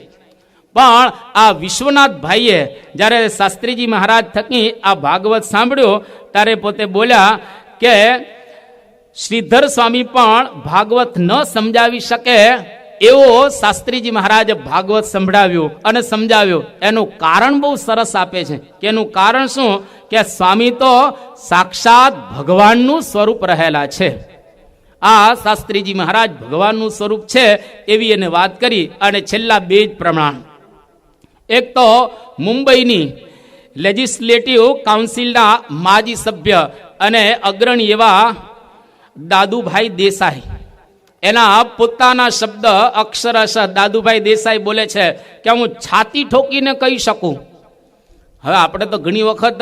પણ આ વિશ્વનાથ ભાઈએ જ્યારે શાસ્ત્રીજી મહારાજ થકી આ ભાગવત સાંભળ્યું ત્યારે પોતે બોલ્યા કે શ્રીધર સ્વામી પણ ભાગવત ન સમજાવી શકે એવો શાસ્ત્રીજી મહારાજે ભાગવત સંભળાવ્યું અને સમજાવ્યું. એનું કારણ બહુ સરસ આપે છે કે એનું કારણ શું કે સ્વામી તો સાક્ષાત ભગવાનનું સ્વરૂપ રહેલા છે. આ શાસ્ત્રીજી મહારાજ ભગવાનનું સ્વરૂપ છે એવી એને વાત કરી. અને છેલ્લા 2 જ પ્રમાણ, એક તો મુંબઈની લેજિસ્લેટિવ કાઉન્સિલના માજી સભ્ય અને અગ્રણી એવા દાદુભાઈ દેસાઈ, એના પોતાના શબ્દ અક્ષરશઃ દાદુભાઈ દેસાઈ બોલે છે કે હું છાતી ઠોકીને કહી શકું. હવે આપણે તો ઘણી વખત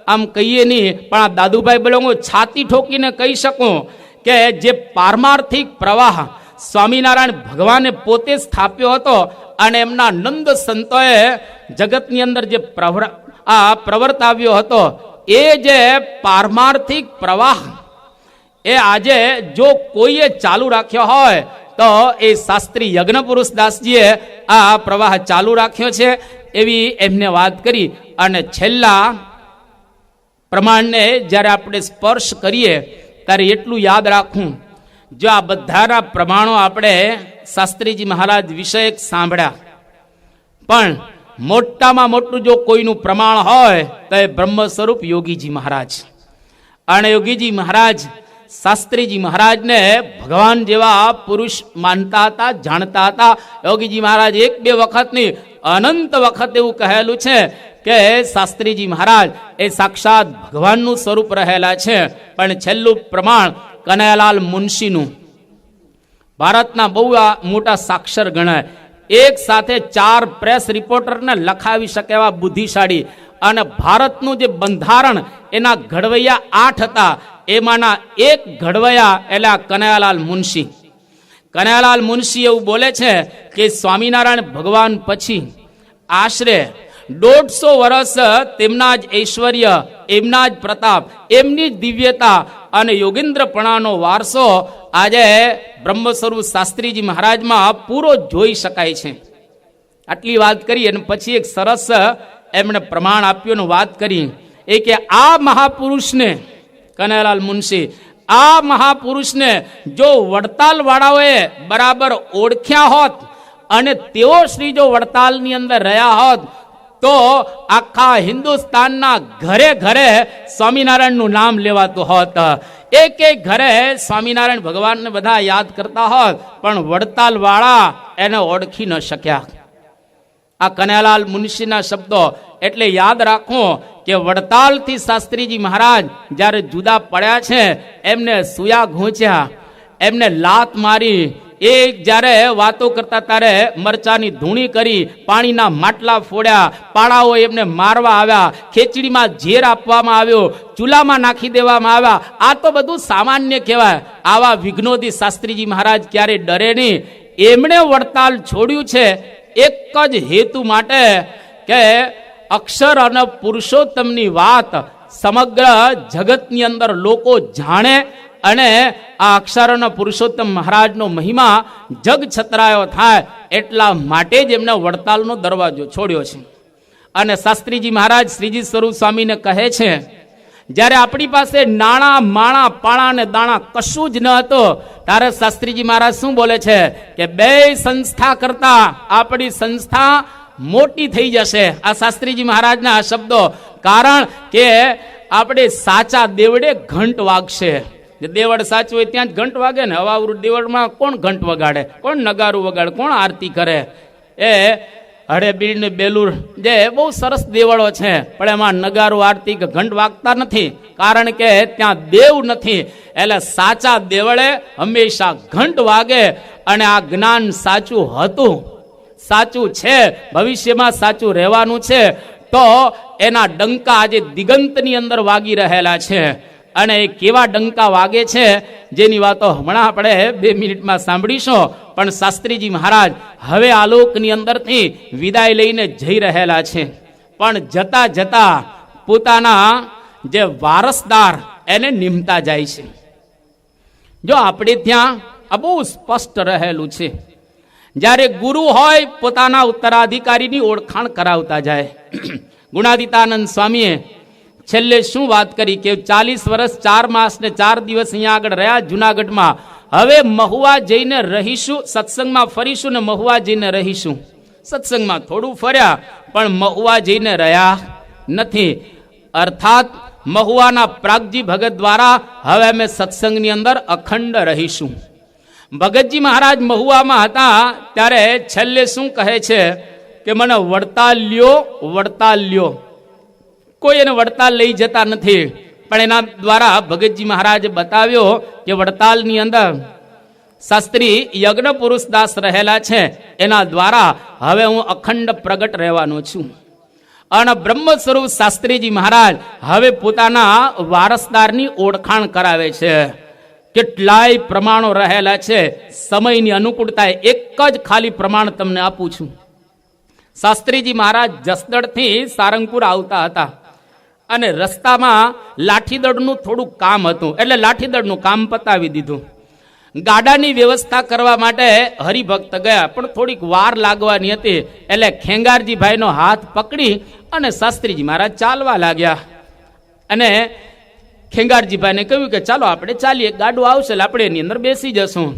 આમ કહીએ નહીં, પણ આ દાદુભાઈ બોલે હું છાતી ઠોકીને કહી શકું કે જે પારમાર્થિક પ્રવાહ સ્વામિનારાયણ ભગવાને પોતે સ્થાપ્યો હતો અને એમના નંદ સંતોએ જગતની અંદર જે પ્રવર્તાવ્યો હતો, એ જે પારમાર્થિક પ્રવાહ એ આજે જો કોઈએ ચાલુ રાખ્યો હોય તો એ શાસ્ત્રી યજ્ઞપુરુષ દાસજીએ આ પ્રવાહ ચાલુ રાખ્યો છે એવી એમને વાત કરી. અને છેલ્લા પ્રમાણને જ્યારે આપણે સ્પર્શ કરીએ ત્યારે એટલું યાદ રાખવું, જો આ બધાના પ્રમાણો આપણે શાસ્ત્રીજી મહારાજ વિષયક સાંભળ્યા, પણ મોટામાં મોટું જો કોઈનું પ્રમાણ હોય તો એ બ્રહ્મ સ્વરૂપ યોગીજી મહારાજ. અને યોગીજી મહારાજ શાસ્ત્રીજી મહારાજને ભગવાન જેવા પુરુષ માનતા હતા, જાણતા હતા. યોગીજી મહારાજ 1-2 વખત નહીં, અનંત વખત એવું કહેલું છે કે શાસ્ત્રીજી મહારાજ એ સાક્ષાત ભગવાનનું સ્વરૂપ રહેલા છે. પણ છેલ્લું પ્રમાણ કનૈયાલાલ મુનશીનું, ભારતના બહુ મોટા સાક્ષર ગણાય, એક સાથે 4 પ્રેસ રિપોર્ટરને લખાવી શકે એવા બુદ્ધિશાળી. અને ભારતનું જે બંધારણ એના ઘડવૈયા 8 હતા, એમાંના એક ઘડવૈયા એટલે કનૈયાલાલ મુનશી. કનૈયાલાલ મુનશી એવું બોલે છે કે સ્વામિનારાયણ ભગવાન પછી આશરે 150 વર્ષ તેમના જ ઐશ્વર્ય, એમના જ પ્રતાપ, એમની જ દિવ્યતા અને યોગેન્દ્રપણાનો વારસો આજે બ્રહ્મ સ્વરૂપ શાસ્ત્રીજી મહારાજમાં પૂરો જોઈ શકાય છે. આટલી વાત કરી અને પછી એક સરસ એમણે પ્રમાણ આપ્યું, વાત કરી એ કે આ મહાપુરુષને, કનૈયાલાલ મુનશી, આ મહાપુરુષને જો વડતાલ વાળાઓએ બરાબર ઓળખ્યા હોત અને તેઓ શ્રી જો વડતાલની અંદર રહ્યા હોત તો આખા હિન્દુસ્તાનના ઘરે ઘરે સ્વામિનારાયણનું નામ લેવાતું હોત. એક ઘરે સ્વામિનારાયણ ભગવાનને બધા યાદ કરતા હોત, પણ વડતાલ વાળા એને ઓળખી ન શક્યા. આ કનૈયાલાલ મુનશીના શબ્દો. એટલે યાદ રાખો કે વડતાલથી શાસ્ત્રીજી મહારાજ જ્યારે જુદા પડ્યા છે, એમને સુયા ઘૂંચ્યા, એમને લાત મારી, એ જ્યારે વાતો કરતા ત્યારે મરચાની ધૂણી કરી, પાણીના માટલા ફોડ્યા, પાડાઓ એમને મારવા આવ્યા, ખેચડીમાં ઝેર આપવામાં આવ્યો, ચૂલામાં નાખી દેવામાં આવ્યા. આ તો બધું સામાન્ય કહેવાય. આવા વિઘ્નોથી શાસ્ત્રીજી મહારાજ ક્યારે ડરે નહીં. એમણે વડતાલ છોડ્યું છે એક જ હેતુ માટે કે અક્ષર અને પુરુષોત્તમની વાત સમગ્ર જગતની અંદર લોકો જાણે અને આ અક્ષર અને પુરુષોત્તમ મહારાજનો મહિમા જગ છતરાયો થાય, એટલા માટે જ એમને વડતાલનો દરવાજો છોડ્યો છે. અને શાસ્ત્રીજી મહારાજ શ્રીજી સ્વરૂપ સ્વામીને કહે છે, જ્યારે આપણી પાસે નાણાં, માણા, પાણા અને દાણા કશું જ ન હતો, ત્યારે શાસ્ત્રીજી મહારાજ શું બોલે છે કે 2 સંસ્થા કરતા આપણી સંસ્થા મોટી થઈ જશે. આ શાસ્ત્રીજી મહારાજના આ શબ્દો. કારણ કે આપણે સાચા દેવડે ઘંટ વાગશે. જે દેવડ સાચું હોય ત્યાં જ ઘંટ વાગે ને. હવાવૃત દેવડમાં કોણ ઘંટ વગાડે, કોણ નગારું વગાડે, કોણ આરતી કરે? એ હળેબીડ ને બેલુર જે બહુ સરસ દેવળો છે, પણ એમાં નગારું આરતી કે ઘંટ વાગતા નથી, કારણ કે ત્યાં દેવ નથી. એટલે સાચા દેવળે હંમેશા ઘંટ વાગે. અને આ જ્ઞાન સાચું હતું, સાચું છે, ભવિષ્યમાં સાચું રહેવાનું છે, તો એના ડંકા આજે દિગંતની અંદર વાગી રહેલા છે. અને એ કેવા ડંકા વાગે છે જેની વાતો હમણાં આપણે 2 મિનિટમાં સાંભળીશું. પણ શાસ્ત્રીજી મહારાજ હવે આલોકની અંદરથી વિદાય લઈને જઈ રહેલા છે. પણ જતા જતા પોતાના જે વારસદાર એને નિમતા જાય છે. જો આપણે ત્યાં આ બહુ સ્પષ્ટ રહેલું છે, જ્યારે ગુરુ હોય પોતાના ઉત્તરાધિકારીની ઓળખાણ કરાવતા જાય. ગુણાતીતાનંદ સ્વામીએ છેલ્લે શું વાત કરી કે 40 વર્ષ 4 માસ ને 4 દિવસ અહીંયા આગળ રહ્યા જુનાગઢમાં. હવે મહુવા જઈને રહીશું, સત્સંગમાં ફરીશું ને મહુવા જઈને રહીશું. સત્સંગમાં થોડું ફર્યા પણ મહુવા જઈને રહ્યા નથી. અર્થાત મહુવાના પ્રાગજી ભગત દ્વારા હવે અમે સત્સંગની અંદર અખંડ રહીશું. ભગતજી મહારાજ મહુવામાં હતા ત્યારે છેલ્લે શું કહે છે કે મને વડતાલ લ્યો. કોઈ એને વડતાલ લઈ જતા નથી, પણ એના દ્વારા ભગતજી મહારાજે બતાવ્યો કે વડતાલની અંદર શાસ્ત્રી યજ્ઞ પુરુષદાસ રહેલા છે, એના દ્વારા હવે હું અખંડ પ્રગટ રહેવાનો છું. અને બ્રહ્મ સ્વરૂપ શાસ્ત્રીજી મહારાજ હવે પોતાના વારસદારની ઓળખાણ કરાવે છે. કેટલાય પ્રમાણો રહેલા છે. સમયની અનુકૂળતાએ એક જ ખાલી પ્રમાણ તમને આપું છું. શાસ્ત્રીજી મહારાજ જસદણથી સારંગપુર આવતા હતા અને રસ્તામાં લાઠીદળનું થોડું કામ હતું, એટલે લાઠીદળનું કામ પતાવી દીધું. ગાડાની વ્યવસ્થા કરવા માટે હરિભક્ત ગયા, પણ થોડીક વાર લાગવાની હતી. એટલે ખેંગારજીભાઈનો હાથ પકડી અને શાસ્ત્રીજી મહારાજ ચાલવા લાગ્યા. અને ખેંગારજીભાઈને કહ્યું કે ચાલો આપણે ચાલીએ, ગાડું આવશે એટલે આપણે એની અંદર બેસી જશું.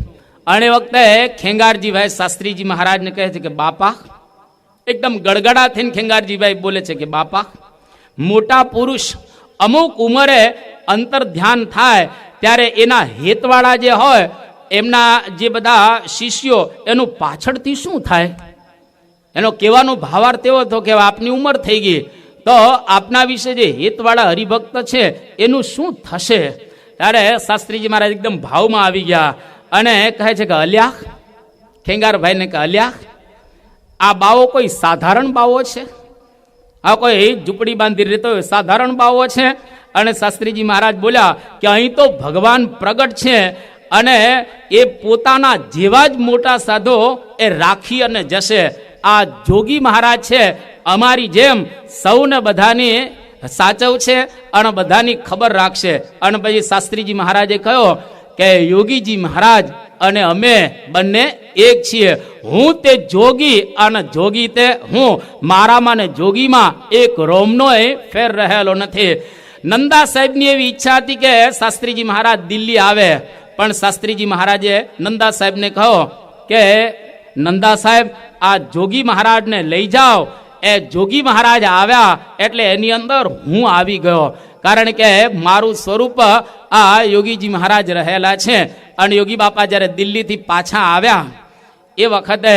અને વખતે ખેંગારજીભાઈ શાસ્ત્રીજી મહારાજને કહે છે કે બાપા, એકદમ ગડગડા થઈને ખેંગારજીભાઈ બોલે છે કે બાપા, મોટા પુરુષ અમુક ઉંમરે અંતર ધ્યાન થાય ત્યારે એના હેતવાળા જે હોય એમના જે બધા શિષ્યો એનું પાછળથી શું થાય? એનો કહેવાનો ભાવાર્થ એવો હતો કે આપની ઉંમર થઈ ગઈ તો આપના વિશે જે હેતવાળા હરિભક્ત છે એનું શું થશે? ત્યારે શાસ્ત્રીજી મહારાજ એકદમ ભાવમાં આવી ગયા અને કહે છે કે અલ્યા, ખેંગારભાઈને કે અલ્યા, આ બાવો કોઈ સાધારણ બાવો છે? આ કોઈ ઝૂંપડી બાંધી રહેતો હોય સાધારણ બાવો છે? અને શાસ્ત્રીજી મહારાજ બોલ્યા કે અહીં તો ભગવાન પ્રગટ છે અને એ પોતાના જેવા જ મોટા સાધો એ રાખી અને જશે. આ જોગી મહારાજ છે, અમારી જેમ સૌને બધાની સાચવશે અને બધાની ખબર રાખશે. અને પછી શાસ્ત્રીજી મહારાજે કહ્યું કે યોગીજી મહારાજ અને અમે બંને એક છીએ. હું તે જોગી અને જોગી તે હું. મારામાં ને જોગીમાં એક રોમનોય ફેર રહેલો નથી. નંદા સાહેબની એવી ઈચ્છા હતી કે શાસ્ત્રીજી મહારાજ દિલ્હી આવે, પણ શાસ્ત્રીજી મહારાજે નંદા સાહેબને કહો કે નંદા સાહેબ, આ જોગી મહારાજને લઈ જાઓ. એ જોગી મહારાજ આવ્યા એટલે એની અંદર હું આવી ગયો, કારણ કે મારું સ્વરૂપ આ યોગીજી મહારાજ રહેલા છે. અને યોગી બાપા જ્યારે દિલ્હીથી પાછા આવ્યા એ વખતે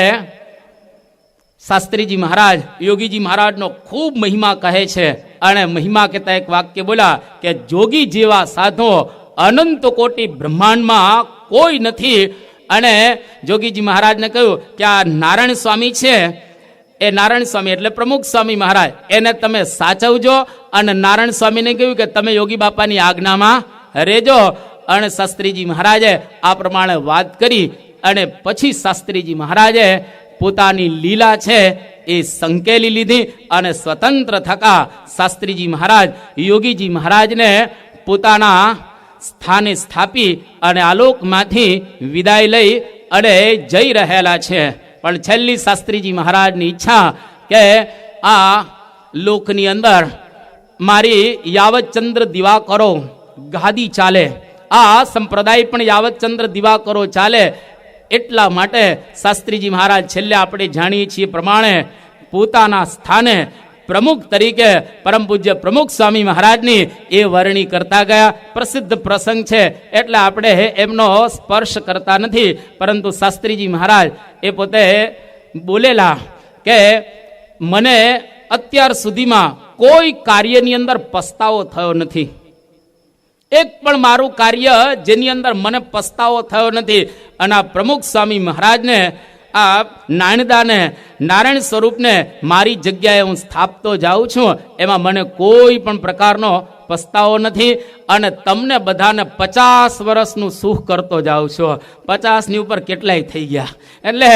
શાસ્ત્રીજી મહારાજ યોગીજી મહારાજનો ખૂબ મહિમા કહે છે. અને મહિમા કહેતા એક વાક્ય બોલ્યા કે જોગી જેવા સાધુ અનંત કોટી બ્રહ્માંડમાં કોઈ નથી. અને જોગીજી મહારાજને કહ્યું કે આ નારાયણ સ્વામી છે, એ નારાયણ સ્વામી એટલે પ્રમુખ સ્વામી મહારાજ, એને તમે સાચવજો. અને નારાયણ સ્વામીને કહ્યું કે તમે યોગી બાપાની આજ્ઞામાં રહેજો. અને શાસ્ત્રીજી મહારાજે આ પ્રમાણે વાત કરી. અને પછી શાસ્ત્રીજી મહારાજે પોતાની લીલા છે એ સંકેલી લીધી અને સ્વતંત્ર થકા શાસ્ત્રીજી મહારાજ યોગીજી મહારાજને પોતાના સ્થાને સ્થાપી અને આલોકમાંથી વિદાય લઈ અને જઈ રહેલા છે. પણ છેલ્લી શાસ્ત્રીજી મહારાજની ઈચ્છા કે આ લોકની અંદર મારી યાવતચંદ્ર દિવાકરો ગાદી ચાલે, આ સંપ્રદાય પણ યાવતચંદ્ર દિવાકરો ચાલે. એટલા માટે શાસ્ત્રીજી મહારાજ છેલ્લે આપણે જાણીએ છીએ પ્રમાણે પોતાના સ્થાને પ્રમુખ તરીકે પરમ પૂજ્ય પ્રમુખ સ્વામી મહારાજની એ વરણી કરતા ગયા. પ્રસિદ્ધ પ્રસંગ છે એટલે આપણે એમનો સ્પર્શ કરતા નથી, પરંતુ શાસ્ત્રીજી મહારાજ એ પોતે બોલેલા કે મને અત્યાર સુધીમાં કોઈ કાર્યની અંદર પસ્તાવો થયો નથી, એક પણ મારું કાર્ય જેની અંદર મને પસ્તાવો થયો નથી. અને આ પ્રમુખ સ્વામી મહારાજને, આ નાણદાને, નારાયણ સ્વરૂપને મારી જગ્યાએ હું સ્થાપતો જાઉં છું, એમાં મને કોઈ પણ પ્રકારનો પસ્તાવો નથી. અને તમને બધાને 50 વર્ષનું સુખ કરતો જાઉં છું. 50ની ઉપર કેટલાય થઈ ગયા. એટલે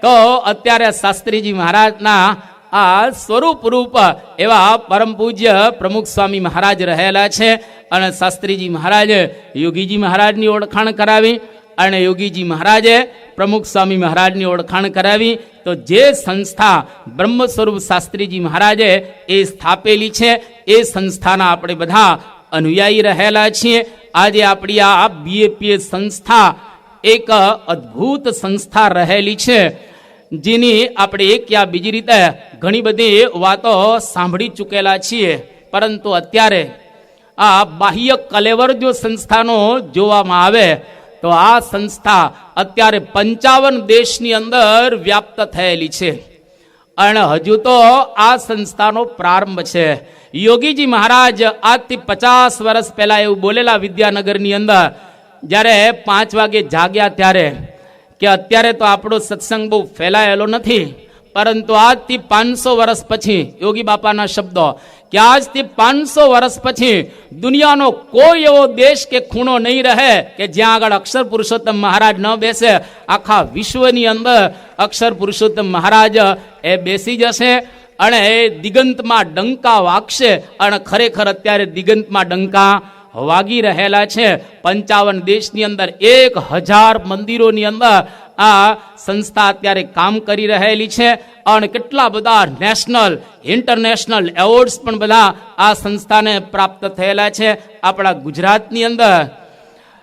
તો અત્યારે શાસ્ત્રીજી મહારાજના આ સ્વરૂપ રૂપ એવા પરમ પૂજ્ય પ્રમુખ સ્વામી મહારાજ રહેલા છે. અને શાસ્ત્રીજી મહારાજે યોગીજી મહારાજની ઓળખાણ કરાવી અને યોગીજી મહારાજે પ્રમુખ સ્વામી મહારાજની ઓળખાણ કરાવી. તો જે સંસ્થા બ્રહ્મ સ્વરૂપ શાસ્ત્રીજી મહારાજે એ સ્થાપેલી છે, એ સંસ્થાના આપણે બધા અનુયાયી રહેલા છીએ. આજે આપણી આ BAPS સંસ્થા એક અદ્ભુત સંસ્થા રહેલી છે, જેની આપણે એક યા બીજી રીતે ઘણી બધી વાતો સાંભળી ચૂકેલા છીએ. પરંતુ અત્યારે આ બાહ્ય કલેવર જો સંસ્થાનો જોવામાં આવે તો આ સંસ્થા અત્યારે 55 દેશની અંદર વ્યાપ્ત થયેલી છે. અને હજુ તો આ સંસ્થાનો પ્રારંભ છે. યોગીજી મહારાજ આજથી 50 વર્ષ પહેલા એવું બોલેલા વિદ્યાનગરની અંદર, જ્યારે 5 વાગે જાગ્યા ત્યારે, કે અત્યારે તો આપણો સત્સંગ બહુ ફેલાયેલો નથી, પરંતુ આજથી 500 વર્ષ પછી, યોગી બાપાના શબ્દો, કે આજથી 500 વર્ષ પછી દુનિયાનો કોઈ એવો દેશ કે ખૂણો નહીં રહે કે જ્યાં આગળ અક્ષર પુરુષોત્તમ મહારાજ ન બેસે. આખા વિશ્વની અંદર અક્ષર પુરુષોત્તમ મહારાજ એ બેસી જશે અને એ દિગંતમાં ડંકા વાગશે. અને ખરેખર અત્યારે દિગંતમાં ડંકા વાગી રહેલા છે. 55 દેશની અંદર 1000 મંદિરોની અંદર આ સંસ્થા અત્યારે કામ કરી રહેલી છે. અને કેટલા બધા નેશનલ ઇન્ટરનેશનલ એવોર્ડ્સ પણ બધા આ સંસ્થાને પ્રાપ્ત થયેલા છે. આપણા ગુજરાતની અંદર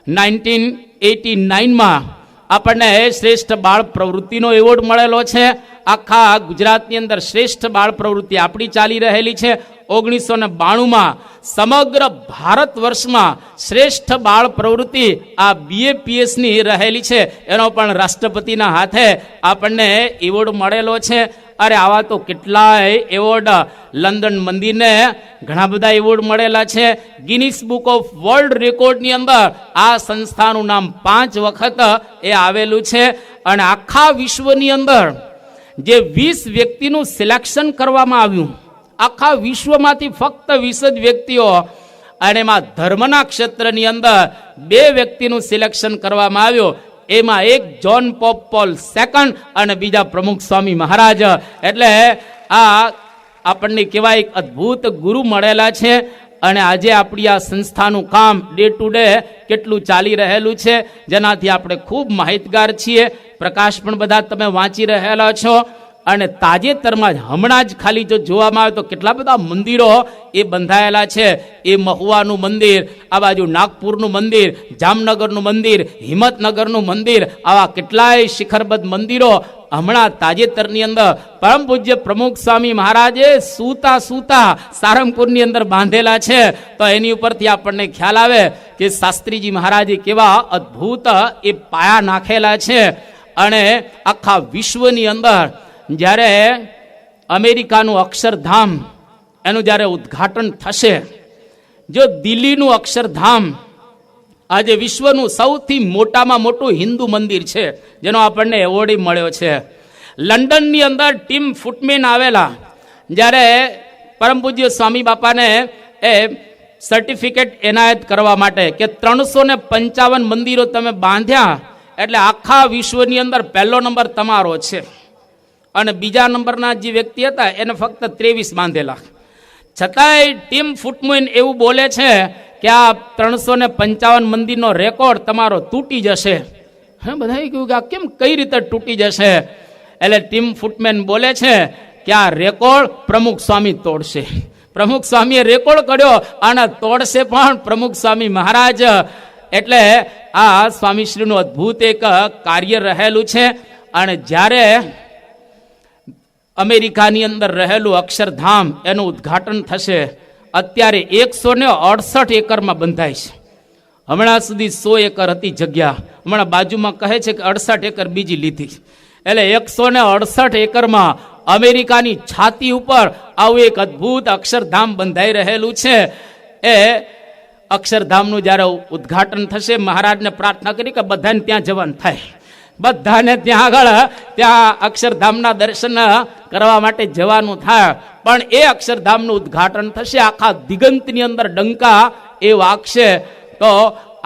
1989માં આપણને શ્રેષ્ઠ બાળ પ્રવૃત્તિનો એવોર્ડ મળેલો છે. આખા ગુજરાતની અંદર શ્રેષ્ઠ બાળ પ્રવૃત્તિ આપણી ચાલી રહેલી છે. 1992માં સમગ્ર ભારત વર્ષમાં શ્રેષ્ઠ બાળ પ્રવૃત્તિ આ BAPSની રહેલી છે. એનો પણ રાષ્ટ્રપતિના હાથે આપણને એવોર્ડ મળેલો છે. અરે આવા તો કેટલાય એવોર્ડ, લંડન મંદિરને ઘણા બધા એવોર્ડ મળેલા છે. ગિનિસ બુક ઓફ વર્લ્ડ રેકોર્ડની અંદર આ સંસ્થાનું નામ 5 વખત એ આવેલું છે. અને આખા વિશ્વની અંદર જે 20 વ્યક્તિનું સિલેક્શન કરવામાં આવ્યું, આખા વિશ્વમાંથી ફક્ત 20 જ વ્યક્તિઓ, અને એમાં ધર્મના ક્ષેત્રની અંદર 2 વ્યક્તિનું સિલેક્શન કરવામાં આવ્યું. એમાં એક જોન પોપ પોલ II અને બીજા પ્રમુખ સ્વામી મહારાજ. એટલે આ આપણને કહેવાય એક અદ્ભુત ગુરુ મળેલા છે. અને આજે આપણી આ સંસ્થાનું કામ ડે ટુ ડે કેટલું ચાલી રહેલું છે, જેનાથી આપણે ખૂબ માહિતગાર છીએ. પ્રકાશ પણ બધા તમે વાંચી રહેલા છો. અને તાજેતરમાં જ હમણાં જ ખાલી જો જોવામાં આવે તો કેટલા બધા મંદિરો એ બંધાયેલા છે. એ મહુવાનું મંદિર, આ બાજુ નાગપુરનું મંદિર, જામનગરનું મંદિર, હિંમતનગરનું મંદિર, આવા કેટલાય શિખરબદ્ધ મંદિરો હમણાં તાજેતરની અંદર પરમ પૂજ્ય પ્રમુખ સ્વામી મહારાજે સૂતા સારંગપુરની અંદર બાંધેલા છે. તો એની ઉપરથી આપણને ખ્યાલ આવે કે શાસ્ત્રીજી મહારાજે કેવા અદ્ભુત એ પાયા નાખેલા છે. અને આખા વિશ્વની અંદર જ્યારે અમેરિકાનું અક્ષરધામ એનું જ્યારે ઉદ્ઘાટન થશે, જો દિલ્હીનું અક્ષરધામ આજે વિશ્વનું સૌથી મોટામાં મોટું હિન્દુ મંદિર છે, જેનો આપણને એવોર્ડ મળ્યો છે. લંડનની અંદર ટીમ ફૂટમેન આવેલા, જ્યારે પરમ પૂજ્ય સ્વામી બાપાને એ સર્ટિફિકેટ એનાયત કરવા માટે કે 355 મંદિરો તમે બાંધ્યા, એટલે આખા વિશ્વની અંદર પહેલો નંબર તમારો છે. અને બીજા નંબરના જે વ્યક્તિ હતા એને ફક્ત 23 બાંધેલા. છતાંય ટીમ ફૂટમેન એવું બોલે છે કે આ 355 મંદિરનો રેકોર્ડ તમારો તૂટી જશે. હા, બધાએ કહ્યું કે આ કેમ, કઈ રીતે તૂટી જશે? એટલે ટીમ ફૂટમેન બોલે છે કે આ રેકોર્ડ પ્રમુખ સ્વામી તોડશે. પ્રમુખ સ્વામીએ રેકોર્ડ કર્યો અને તોડશે પણ પ્રમુખ સ્વામી મહારાજ. એટલે આ સ્વામીશ્રીનું અદ્ભુત એક કાર્ય રહેલું છે. અને જ્યારે અમેરિકાની અંદર રહેલું અક્ષરધામ એનું ઉદ્ઘાટન થશે. અત્યારે 168 એકરમાં બંધાય છે. હમણાં સુધી 100 એકર હતી જગ્યા, હમણાં બાજુમાં કહે છે કે 68 એકર બીજી લીધી. એટલે 168 એકરમાં અમેરિકાની છાતી ઉપર આવું એક અદ્ભુત અક્ષરધામ બંધાઈ રહેલું છે. એ અક્ષરધામનું જ્યારે ઉદ્ઘાટન થશે, મહારાજને પ્રાર્થના કરી કે બધાને ત્યાં જવાનું થાય, બધાને ત્યાં આગળ ત્યાં અક્ષરધામના દર્શન કરવા માટે જવાનું થાય. પણ એ અક્ષરધામનું ઉદ્ઘાટન થશે, આખા દિગંતની અંદર ડંકા એ વાગશે. તો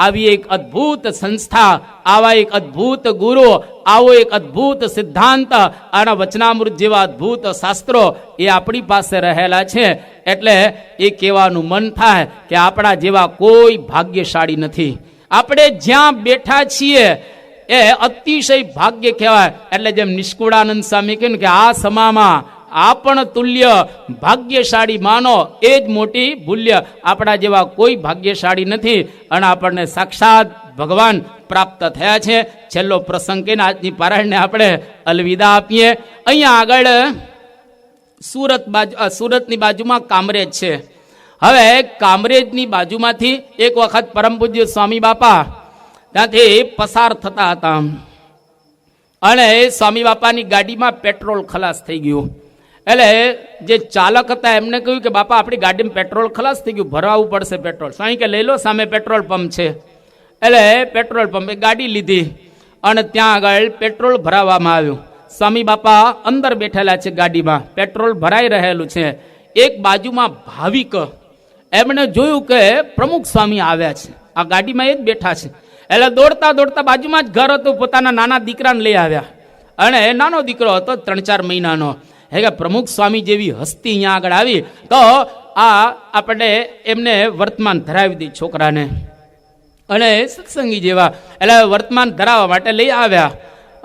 આવી એક અદ્ભુત સંસ્થા, આવા એક અદ્ભુત ગુરુ, આવો એક અદ્ભુત સિદ્ધાંત, આના વચનામૃત જેવા અદ્ભુત શાસ્ત્રો એ આપણી પાસે રહેલા છે. એટલે એ કહેવાનું મન થાય કે આપણા જેવા કોઈ ભાગ્યશાળી નથી. આપણે જ્યાં બેઠા છીએ એ અતિશય ભાગ્ય કહેવાય. એટલે જેમ નિષ્કુળાનંદ સ્વામી કહ્યું કે આ સમામાં આપણ તુલ્ય ભાગ્યશાળી માનો એ જ મોટી ભૂલ્ય. આપણા જેવા કોઈ ભાગ્યશાળી નથી અને આપણને સાક્ષાત ભગવાન પ્રાપ્ત થયા છે. છેલ્લો પ્રસંગ કહીને આજની પારાયણને આપણે અલવિદા આપીએ. અહીંયા આગળ સુરતની બાજુમાં કામરેજ છે. હવે કામરેજની બાજુમાંથી એક વખત પરમ પૂજ્ય સ્વામી બાપા ત્યાંથી પસાર થતા હતા અને સ્વામી બાપાની ગાડીમાં પેટ્રોલ ખલાસ થઈ ગયું. એટલે જે ચાલક હતા એમને કહ્યું કે બાપા આપણી ગાડીમાં પેટ્રોલ ખલાસ થઈ ગયું, ભરાવવું પડશે પેટ્રોલ. સ્વામી કે લઈ લો, સામે પેટ્રોલ પંપ છે. એટલે પેટ્રોલ પંપે ગાડી લીધી અને ત્યાં આગળ પેટ્રોલ ભરાવવામાં આવ્યું. સ્વામી બાપા અંદર બેઠેલા છે ગાડીમાં, પેટ્રોલ ભરાઈ રહેલું છે. એક બાજુમાં ભાવિક એમણે જોયું કે પ્રમુખ સ્વામી આવ્યા છે, આ ગાડીમાં એ જ બેઠા છે. એટલે દોડતા દોડતા બાજુમાં જ ઘર હતું, પોતાના નાના દીકરાને લઈ આવ્યા. અને નાનો દીકરો હતો 3-4 મહિનાનો. હે કે પ્રમુખ સ્વામી જેવી હસ્તી અહીંયા આગળ આવી તો આ આપણે એમને વર્તમાન ધરાવી દી છોકરાને, અને સત્સંગી જેવા. એટલે વર્તમાન ધરાવવા માટે લઈ આવ્યા.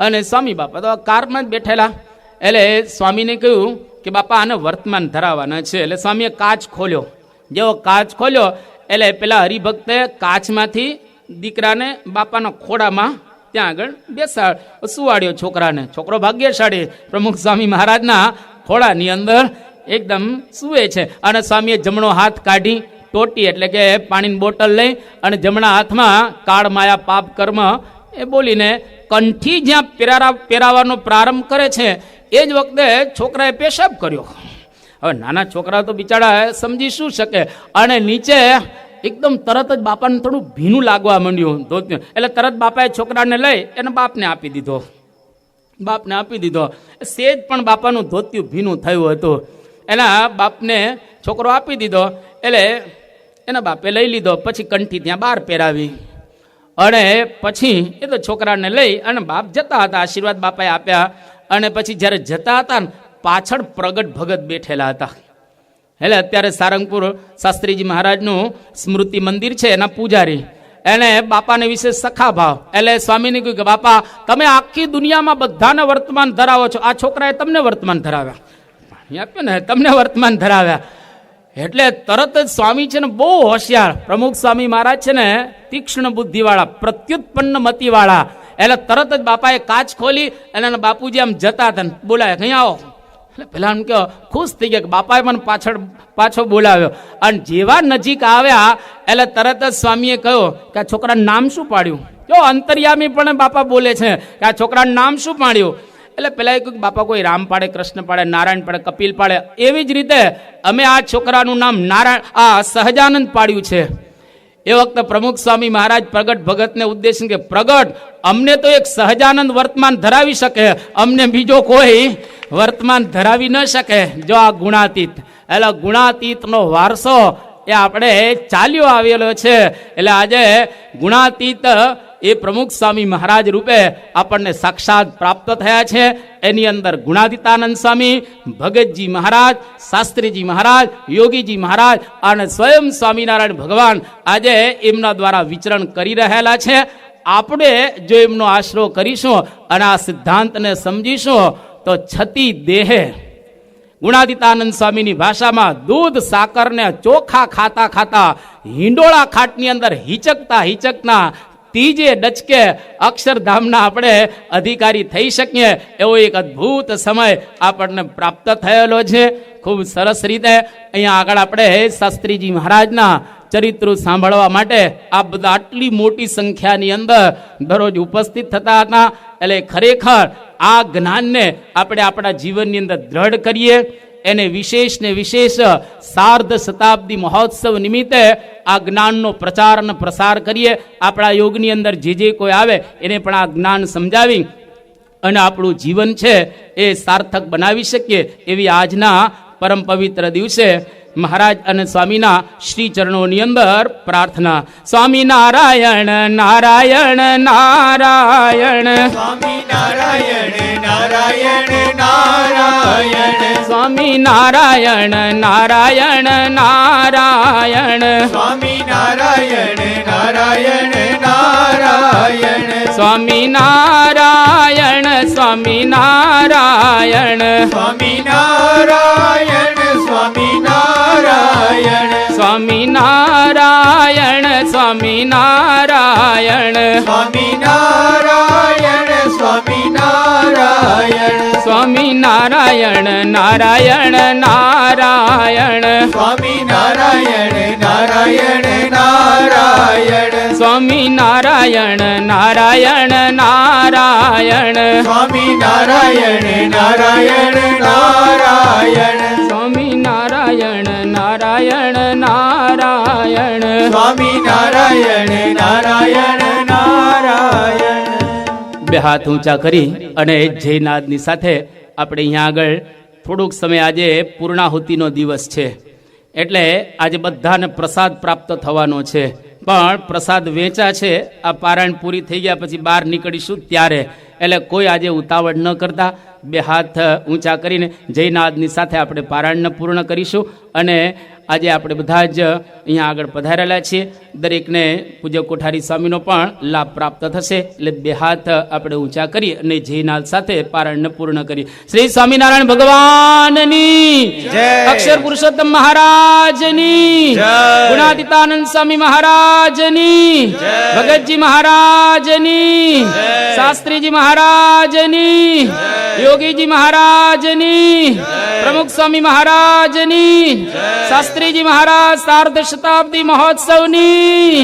અને સ્વામી બાપા તો કારમાં જ બેઠેલા. એટલે સ્વામીને કહ્યું કે બાપા આને વર્તમાન ધરાવવાના છે. એટલે સ્વામીએ કાચ ખોલ્યો. જેવો કાચ ખોલ્યો એટલે પેલા હરિભક્તે કાચમાંથી દીકરાને બાપાના ખોડામાં ત્યાં આગળ સુવાડ્યો છોકરાને. છોકરો ભાગ્યશાળી, પ્રમુખ સ્વામી મહારાજના ખોડાની અંદર એકદમ સુવે છે. અને સ્વામીએ જમણો હાથ કાઢી ટોટી એટલે કે પાણીની બોટલ લઈ અને જમણા હાથમાં કાળ માયા પાપ કર્મ એ બોલીને કંઠી જ્યાં પહેરાવાનો પ્રારંભ કરે છે એ જ વખતે છોકરાએ પેશાબ કર્યો. હવે નાના છોકરા તો બિચારા સમજી શું શકે. અને નીચે એકદમ તરત જ બાપાને થોડું ભીનું લાગવા માંડ્યું ધોતિયું. એટલે તરત બાપાએ છોકરાને લઈ એને બાપને આપી દીધો. સેજ પણ બાપાનું ધોતિયું ભીનું થયું હતું. એના બાપને છોકરો આપી દીધો. એટલે એના બાપે લઈ લીધો. પછી કંઠી ત્યાં બહાર પહેરાવી અને પછી એ તો છોકરાને લઈ અને બાપ જતા હતા. આશીર્વાદ બાપાએ આપ્યા. અને પછી જ્યારે જતા હતા ને પાછળ પ્રગટ ભગત બેઠેલા હતા. એટલે અત્યારે સારંગપુર શાસ્ત્રીજી મહારાજનું સ્મૃતિ મંદિર છે, એના પૂજારી. એને બાપાને વિશે સખા ભાવ. એટલે સ્વામીને કહ્યું કે બાપા તમે આખી દુનિયામાં બધાને વર્તમાન ધરાવો છો, આ છોકરાએ તમને વર્તમાન ધરાવ્યા, પાણી આપ્યું ને તમને વર્તમાન ધરાવ્યા. એટલે તરત જ સ્વામી છે ને બહુ હોશિયાર, પ્રમુખ સ્વામી મહારાજ છે ને તીક્ષ્ણ બુદ્ધિવાળા, પ્રત્યુત્પન્ન મતિવાળા. એટલે તરત જ બાપાએ કાચ ખોલી અને બાપુજી આમ જતા હતા, બોલાય અહીં આવો. એટલે પેલા એમ કે ખુશ થઈ ગયા કે બાપાએ મને પાછો બોલાવ્યો. અને જેવા નજીક આવ્યા એટલે તરત જ સ્વામીએ કહ્યું કે આ છોકરાનું નામ શું પાડ્યું? જો અંતર્યામી પણ બાપા બોલે છે કે આ છોકરાનું નામ શું પાડ્યું? એટલે પેલા એ કહ્યું બાપા કોઈ રામ પાડે, કૃષ્ણ પાડે, નારાયણ પાડે, કપિલ પાડે. એવી જ રીતે અમે આ છોકરાનું નામ સહજાનંદ પાડ્યું છે. એ વખતે પ્રમુખ સ્વામી મહારાજ પ્રગટ ભગતને ઉદ્દેશ કે પ્રગટ અમને તો એક સહજાનંદ વર્તમાન ધરાવી શકે, અમને બીજો કોઈ વર્તમાન ધરાવી ન શકે. જો આ ગુણાતીત, એટલે ગુણાતીતનો વારસો એ આપણે ચાલ્યો આવેલો છે. એટલે આજે ગુણાતીત એ પ્રમુખ સ્વામી મહારાજ રૂપે આપણને સાક્ષાત પ્રાપ્ત થયા છે. એની અંદર ગુણાતીતાનંદ સ્વામી, ભગતજી મહારાજ, શાસ્ત્રીજી મહારાજ, યોગીજી મહારાજ અને સ્વયં સ્વામિનારાયણ ભગવાન આજે એમના દ્વારા વિચરણ કરી રહેલા છે. આપણે જો એમનો આશરો કરીશું અને આ સિદ્ધાંતને સમજીશું તો છતી દેહે, ગુણાતીતાનંદ સ્વામીની ભાષામાં દૂધ સાકરને ચોખા ખાતા ખાતા હિંડોળા ખાટની અંદર હિચકતા ત્રીજે ડચકે અક્ષરધામના આપણે અધિકારી થઈ શકીએ એવો એક અદ્ભુત સમય આપણને પ્રાપ્ત થયેલો છે. ખૂબ સરસ રીતે અહીંયા આગળ આપણે શાસ્ત્રીજી મહારાજના ચરિત્રો સાંભળવા માટે આ બધા આટલી મોટી સંખ્યાની અંદર દરરોજ ઉપસ્થિત થતા હતા. એટલે ખરેખર આ જ્ઞાનને આપણે આપણા જીવનની અંદર દ્રઢ કરીએ. એને વિશેષ ને વિશેષ સાર્ધ શતાબ્દી મહોત્સવ નિમિત્તે આ જ્ઞાનનો પ્રચાર અને પ્રસાર કરીએ. આપણા યોગની અંદર જે કોઈ આવે એને પણ આ જ્ઞાન સમજાવી અને આપણું જીવન છે એ સાર્થક બનાવી શકીએ એવી આજના પરમ પવિત્ર દિવસે મહારાજ અને સ્વામીના શ્રી ચરણોની અંદર પ્રાર્થના. સ્વામી નારાયણ નારાયણ નારાયણ, સ્વામી નારાયણ નારાયણ નારાયણ, સ્વામી નારાયણ નારાયણ નારાયણ, સ્વામી નારાયણ નારાયણ નારાયણ, સ્વામી નારાયણ સ્વામી નારાયણ, સ્વામી નારાયણ સ્વામી નારાયણ, સ્વામી નારાયણ સ્વામી નારાયણ, સ્વામી નારાયણ સ્વામી નારાયણ, સ્વામી નારાયણ નારાયણ નારાયણ, સ્વામી નારાયણ નારાયણ નારાયણ, સ્વામી નારાયણ નારાયણ નારાયણ, સ્વામી નારાયણ નારાયણ નારાયણ, સ્વામી નારાયણ નારાયણ નારાયણ. સ્વામી નારાયણ નારાયણ નારાયણ. બે હાથ ઊંચા કરી અને જયનાદની સાથે આપણે અહીંયા આગળ થોડુંક સમય, આજે પૂર્ણાહુતિનો દિવસ છે એટલે આજે બધાને પ્રસાદ પ્રાપ્ત થવાનો છે. પણ પ્રસાદ વેચા છે, આ પારાયણ પૂરી થઈ ગયા પછી બહાર નીકળીશું ત્યારે. એટલે કોઈ આજે ઉતાવળ ન કરતા બે હાથ ઊંચા કરીને જયનાદની સાથે આપણે પારાયણને પૂર્ણ કરીશું. અને આજે આપણે બધા જ અહીંયા આગળ પધારેલા છીએ. દરેકને પૂજ્ય કોઠારી સ્વામીનો પણ લાભ પ્રાપ્ત થશે. એટલે બે હાથ આપણે ઊંચા કરી અને જયનાદ સાથે પારાયણને પૂર્ણ કરીએ. શ્રી સ્વામિનારાયણ ભગવાનની જય. અક્ષર પુરુષોત્તમ મહારાજની જય. ગુણાતીતાનંદ સ્વામી મહારાજની જય. ભગતજી મહારાજની જય. શાસ્ત્રીજી મહારાજની યોગીજી મહારાજની પ્રમુખ સ્વામી મહારાજની શાસ્ત્રીજી મહારાજ સાર્ધ શતાબ્દી મહોત્સવની